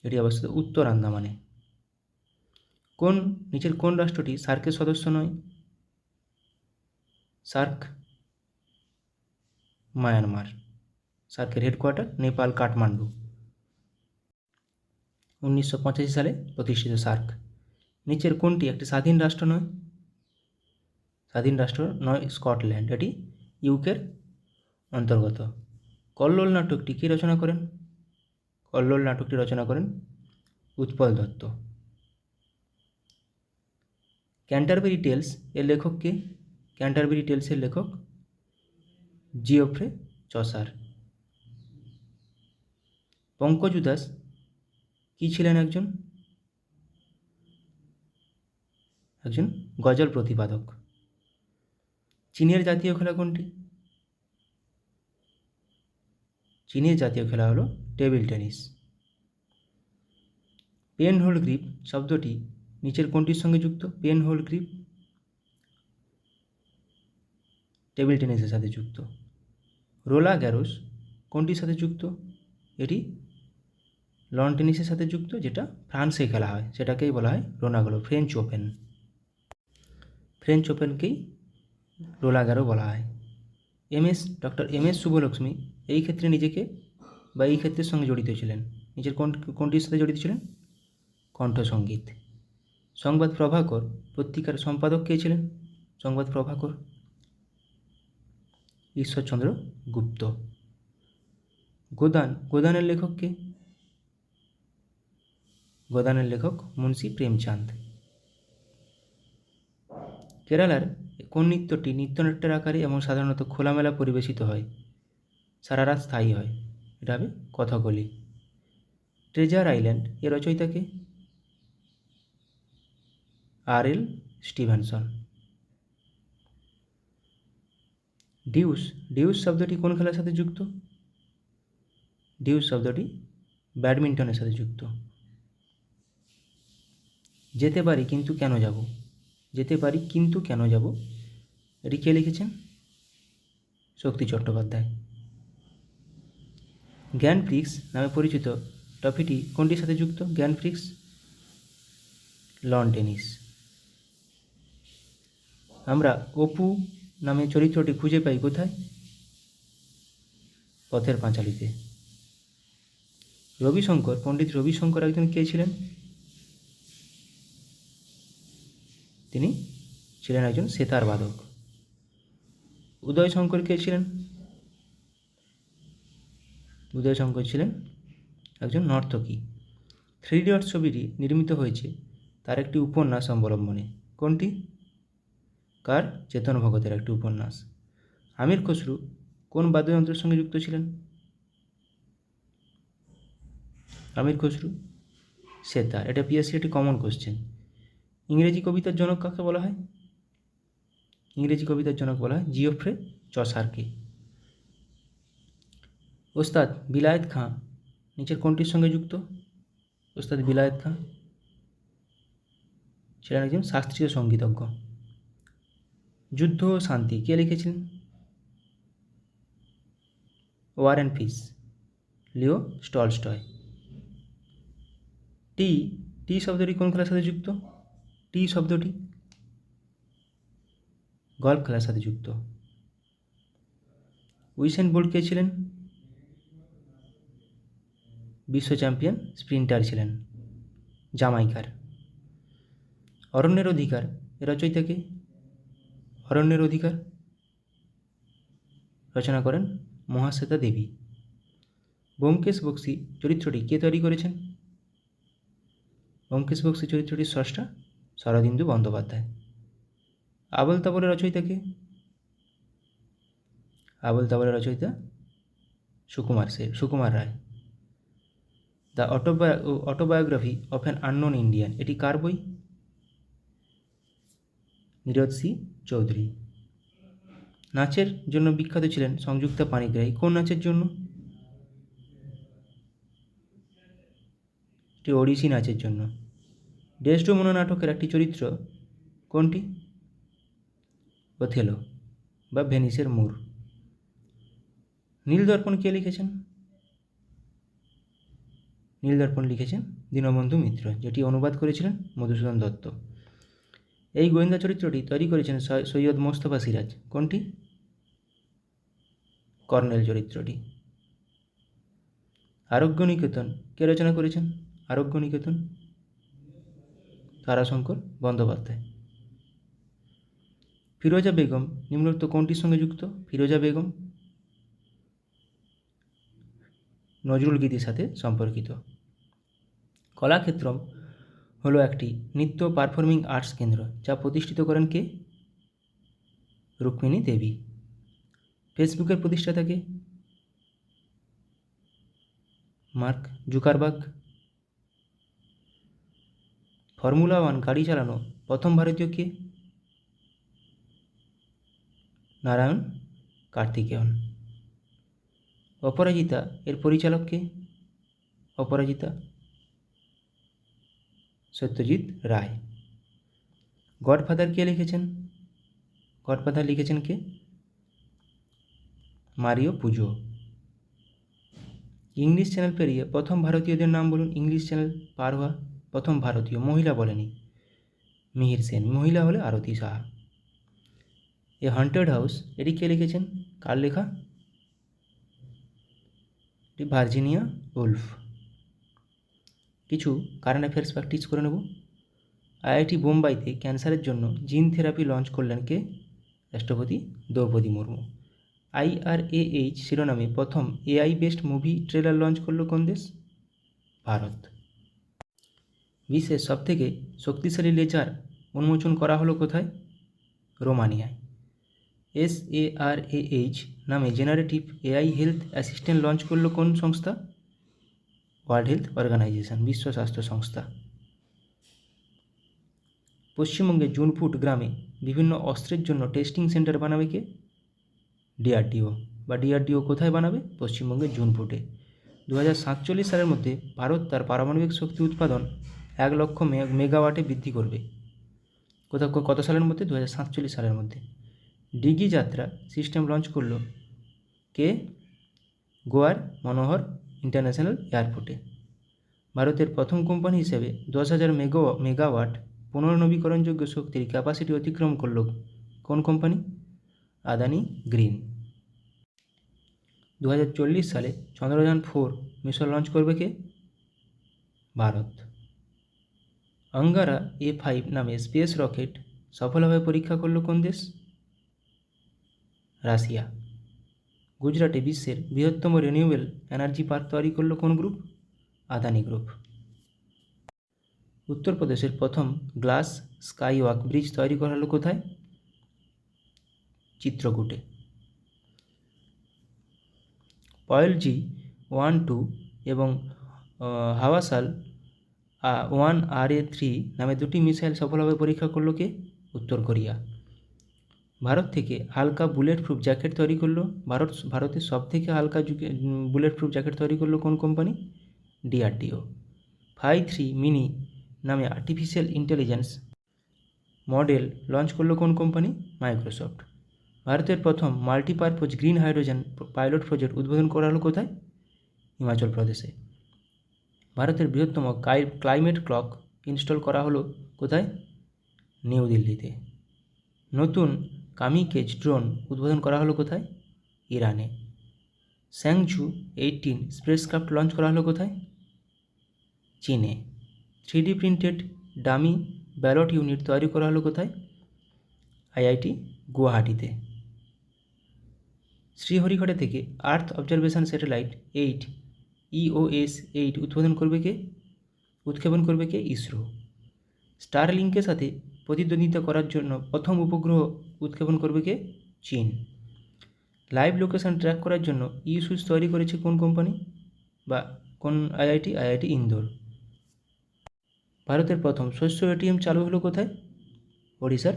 এটি অবস্থিত উত্তর আন্দামানে। নিচের কোন রাষ্ট্রটি সার্কের সদস্য নয়? SAARC Myanmar. সার্কের হেডকোয়ার্টার নেপাল কাঠমান্ডু। 1985 সালে প্রতিষ্ঠিত সার্ক। নিচের কোনটি একটি স্বাধীন রাষ্ট্র নয়? স্বাধীন রাষ্ট্র নয় স্কটল্যান্ড, এটি ইউকের অন্তর্গত। কল্লোল নাটকটি কে রচনা করেন? কল্লোল নাটকটি রচনা করেন উৎপল দত্ত। ক্যান্টারবেরি টেলস এর লেখক কে? ক্যান্টারবেরি টেলসের লেখক জিওফ্রে চসার। পঙ্কজ উদাস কি ছিলেন? একজন গজল প্রতিপাদক। চীনের জাতীয় খেলা কোনটি? চীনের জাতীয় খেলা হলো table tennis. Pen hold grip শব্দটি নিচের কোনটির সঙ্গে যুক্ত? পেন হোল্ড গ্রিপ টেবিল টেনিসের সাথে যুক্ত। রোলা গ্যারোস কোনটির সাথে যুক্ত? এটি লন টেনিসের সাথে যুক্ত, যেটা ফ্রান্সে খেলা হয়, সেটাকেই বলা হয় রোনাগলো, ফ্রেঞ্চ ওপেন। ফ্রেঞ্চ ওপেনকেই রোলা গ্যারো বলা হয়। ডক্টর এম এস শুভলক্ষ্মী এই ক্ষেত্রে নিজেকে বা এই ক্ষেত্রের সঙ্গে জড়িত ছিলেন। নিজের কোনটির সাথে জড়িত ছিলেন? কণ্ঠসঙ্গীত। সংবাদ প্রভাকর পত্রিকার সম্পাদক কে ছিলেন? সংবাদ প্রভাকর ঈশ্বরচন্দ্র গুপ্ত। গোদানের লেখক কে? গোদানের লেখক মুন্সী প্রেমচাঁদ। কেরালার কোন নৃত্যটি নৃত্যনাট্যের আকারে এবং সাধারণত খোলামেলা পরিবেশিত হয়, সারা রাত স্থায়ী হয়? এটা হবে কথাকলি। ট্রেজার আইল্যান্ড এর রচয়িতা কে? আর.এল. স্টিভেনসন। ডিউস শব্দটি কোন খেলার সাথে যুক্ত? ডিউস শব্দটি ব্যাডমিন্টনের সাথে যুক্ত। যেতে পারি কিন্তু কেন যাব? যেতে পারি কিন্তু কেন যাব, এটি কে লিখেছেন? শক্তি চট্টোপাধ্যায়। গ্র্যান্ড প্রিক্স নামে পরিচিত ট্রফিটি কোনটির সাথে যুক্ত? Grand Prix loan tennis. আমরা অপু নামে চরিত্রটি খুঁজে পাই কোথায়? পথের পাঁচালীতে। পণ্ডিত রবিশঙ্কর একজন কে ছিলেন? তিনি ছিলেন একজন সেতার বাদক। উদয়শঙ্কর কে ছিলেন? উদয়শঙ্কর ছিলেন একজন নর্তকী। 3 ইডিয়টস ছবিটি নির্মিত হয়েছে তার একটি উপন্যাস অবলম্বনে। কোনটি? কার? চেতন ভগতের একটি উপন্যাস। আমির খসরু কোন বাদ্যযন্ত্রের সঙ্গে যুক্ত ছিলেন? আমির খসরু সেতার। এটা পিএসসি একটি কমন কোশ্চেন। ইংরেজি কবিতার জনক কাকে বলা হয়? ইংরেজি কবিতার জনক বলা হয় জিওফ্রে চসারকে। ওস্তাদ বিলায়েত খাঁ নিচের কোনটির সঙ্গে যুক্ত? ওস্তাদ বিলায়েত খাঁ ছিলেন একজন শাস্ত্রীয় সঙ্গীতজ্ঞ। যুদ্ধ ও শান্তি কে লিখেছিলেন? War and peace Leo Tolstoy. Tee শব্দটি কোন খেলার সাথে যুক্ত? টি শব্দটি গল্ফ খেলার সাথে যুক্ত। উইসেন বোল্ট কে ছিলেন? বিশ্ব চ্যাম্পিয়ন স্প্রিন্টার ছিলেন, জামাইকার। অরণ্যের অধিকার এর রচয়িতা কে? অরণ্যের অধিকার রচনা করেন মহাশ্বেতা দেবী। ব্যোমকেশ বক্সী চরিত্রটি কে তৈরি করেছেন? ব্যোমকেশ বক্সী চরিত্রটির স্রষ্টা শরদিন্দু বন্দ্যোপাধ্যায়। আবোল তাবোলের রচয়িতা কে? আবোল তাবোলের রচয়িতা Sukumar Ray. The autobiography of an unknown Indian এটি কার বই? নীরদ সি চৌধুরী। নাচের জন্য বিখ্যাত ছিলেন সংযুক্তা পাণিগ্রাহী। কোন নাচের জন্য? এটি ওড়িশি নাচের জন্য। ডেসডেমোনা নাটকের একটি চরিত্র কোনটি? ওথেলো বা ভেনিসের মূর। নীলদর্পণ কে লিখেছেন? নীলদর্পণ লিখেছেন দীনবন্ধু মিত্র, যেটি অনুবাদ করেছিলেন মধুসূদন দত্ত। এই গোয়েন্দা চরিত্রটি তৈরি করেছেন সৈয়দ মোস্তফা সিরাজ। কোনটি? কর্নেল চরিত্রটি। আরোগ্য নিকেতন কে রচনা করেছেন? আরোগ্য নিকেতন তারাশঙ্কর বন্দ্যোপাধ্যায়। ফিরোজা বেগম নিম্নোক্ত কোনটির সঙ্গে যুক্ত? ফিরোজা বেগম নজরুল গীতির সাথে সম্পর্কিত। কলাক্ষেত্রম হলো একটি নৃত্য পারফর্মিং আর্টস কেন্দ্র যা প্রতিষ্ঠিত করেন কে? রুক্মিণী দেবী। ফেসবুকের প্রতিষ্ঠাতা কে? Mark Zuckerberg. ফর্মুলা 1 গাড়ি চালানো প্রথম ভারতীয় কে? নারায়ণ কার্তিকেয়ন। অপরাজিতা এর পরিচালক কে? অপরাজিতা সত্যজিৎ রায়। গডফাদার কে লিখেছেন? গডফাদার লিখেছেন কে? মারিও পুজো। ইংলিশ চ্যানেল পেরিয়ে প্রথম ভারতীয়দের নাম বলুন। ইংলিশ চ্যানেল পার হওয়া প্রথম ভারতীয়, মহিলা বলেনি, মিহির সেন, মহিলা হলে আরতি সাহা। এ হন্টেড হাউস, এটি কে লিখেছেন? কার লেখা? এটি ভার্জিনিয়া উলফ। কিছু কারেন্ট অ্যাফেয়ার্স প্র্যাকটিস করে নেব। আইআইটি বোম্বাইতে ক্যান্সারের জন্য জিন থেরাপি লঞ্চ করলেন কে? রাষ্ট্রপতি দ্রৌপদী মুর্মু। IRAH শিরোনামে প্রথম AI based movie trailer launch করল কোন দেশ? ভারত। বিশ্বের সবথেকে শক্তিশালী লেজার উন্মোচন করা হলো কোথায়? রোমানিয়ায়। SARAH নামে generative AI health assistant launch করলো কোন সংস্থা? ওয়ার্ল্ড হেলথ অর্গানাইজেশন, বিশ্ব স্বাস্থ্য সংস্থা। পশ্চিমবঙ্গের জুনপুট গ্রামে বিভিন্ন অস্ত্রের জন্য টেস্টিং সেন্টার বানাবে কে? DRDO। বা DRDO কোথায় বানাবে? পশ্চিমবঙ্গের জুনপুটে। 2047 সালের মধ্যে ভারত তার পারমাণবিক শক্তি উৎপাদন 1 লক্ষ মেগাওয়াটে বৃদ্ধি করবে। কত সালের মধ্যে? 2047 সালের মধ্যে। ডিগি যাত্রা সিস্টেম লঞ্চ করল কে? গোয়ার মনোহর ইন্টারন্যাশনাল এয়ারপোর্টে। ভারতের প্রথম কোম্পানি হিসেবে 10,000 মেগাওয়াট পুনর্নবীকরণযোগ্য শক্তির ক্যাপাসিটি অতিক্রম করল কোন কোম্পানি? আদানি গ্রিন। 2040 সালে চন্দ্রযান-4 মিশন লঞ্চ করবে কে? ভারত। অঙ্গারা A5 নামে স্পেস রকেট সফলভাবে পরীক্ষা করল কোন দেশ? রাশিয়া। গুজরাটে বিশ্বের বৃহত্তম রিনিউয়েবল এনার্জি পার্ক তৈরি করল কোন গ্রুপ? আদানি গ্রুপ। উত্তরপ্রদেশের প্রথম গ্লাস স্কাইওয়াক ব্রিজ তৈরি করা হলো কোথায়? চিত্রকূটে। পয়েলজি 1-2 এবং হাওয়াসাল 1RA3 নামে দুটি মিসাইল সফলভাবে পরীক্ষা করল কে? উত্তর কোরিয়া। ভারত থেকে হালকা বুলেট প্রুফ জ্যাকেট তৈরি করলো ভারতের সবথেকে হালকা বুলেট প্রুফ জ্যাকেট তৈরি করলো কোন কোম্পানি? DRDO। 5-3 মিনি নামে আর্টিফিশিয়াল ইন্টেলিজেন্স মডেল লঞ্চ করলো কোন কোম্পানি? মাইক্রোসফট। ভারতের প্রথম multipurpose green hydrogen pilot project উদ্বোধন করা হলো কোথায়? হিমাচল প্রদেশে। ভারতের বৃহত্তম ক্লাইমেট ক্লক ইনস্টল করা হলো কোথায়? নিউ দিল্লিতে। নতুন কামিকেজ ড্রোন উদ্বোধন করা হলো কোথায়? ইরানে। স্যাংঝু 18 স্পেসক্রাফট লঞ্চ করা হলো কোথায়? চীনে। 3D printed dummy ballot unit তৈরি করা হলো কোথায়? IIT গুয়াহাটিতে। শ্রীহরিহরে থেকে আর্থ অবজারভেশন স্যাটেলাইট 8 EOS-8 উৎক্ষেপণ করবে কে? ইসরো। স্টারলিংকের সাথে প্রতিদ্বন্দ্বিতা করার জন্য প্রথম উপগ্রহ উৎক্ষেপণ করবে কে? চীন। লাইভ লোকেশন ট্র্যাক করার জন্য সুইচ তৈরি করেছে কোন কোম্পানি বা কোন IIT ইন্দোর। ভারতের প্রথম শস্য ATM চালু হলো কোথায়? ওড়িশার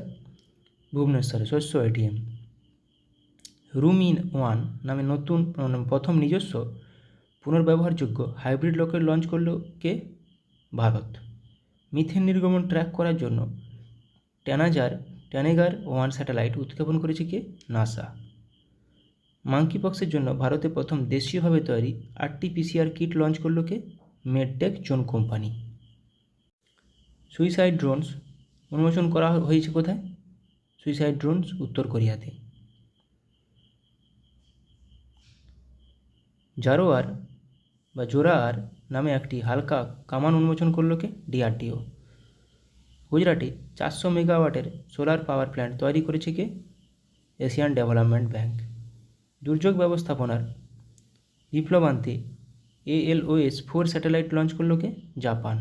ভুবনেশ্বরে শস্য ATM। রুম-ইন-1 নামে প্রথম নিজস্ব পুনর্ব্যবহারযোগ্য হাইব্রিড রকেট লঞ্চ করলো কে? ভারত। মিথেন নির্গমন ট্র্যাক করার জন্য ট্যানেগার-1 স্যাটেলাইট উৎক্ষেপণ করেছে কে? নাসা। মাঙ্কিপক্সের জন্য ভারতে প্রথম দেশীয়ভাবে তৈরি RT-PCR কিট লঞ্চ করলো কে? Medtech zone company. Suicide drones উন্মোচন করা হয়েছে কোথায়? সুইসাইড ড্রোনস উত্তর কোরিয়াতে। জোরার নামে একটি হালকা কামান উন্মোচন করলো কে? DRDO। গুজরাটে 400 মেগাওয়াটের সোলার পাওয়ার প্ল্যান্ট তৈরি করেছে কে? Asian development bank. দুর্যোগ ব্যবস্থাপনার বিপ্লব আনতে ALOS-4 স্যাটেলাইট লঞ্চ করলো কে? জাপান।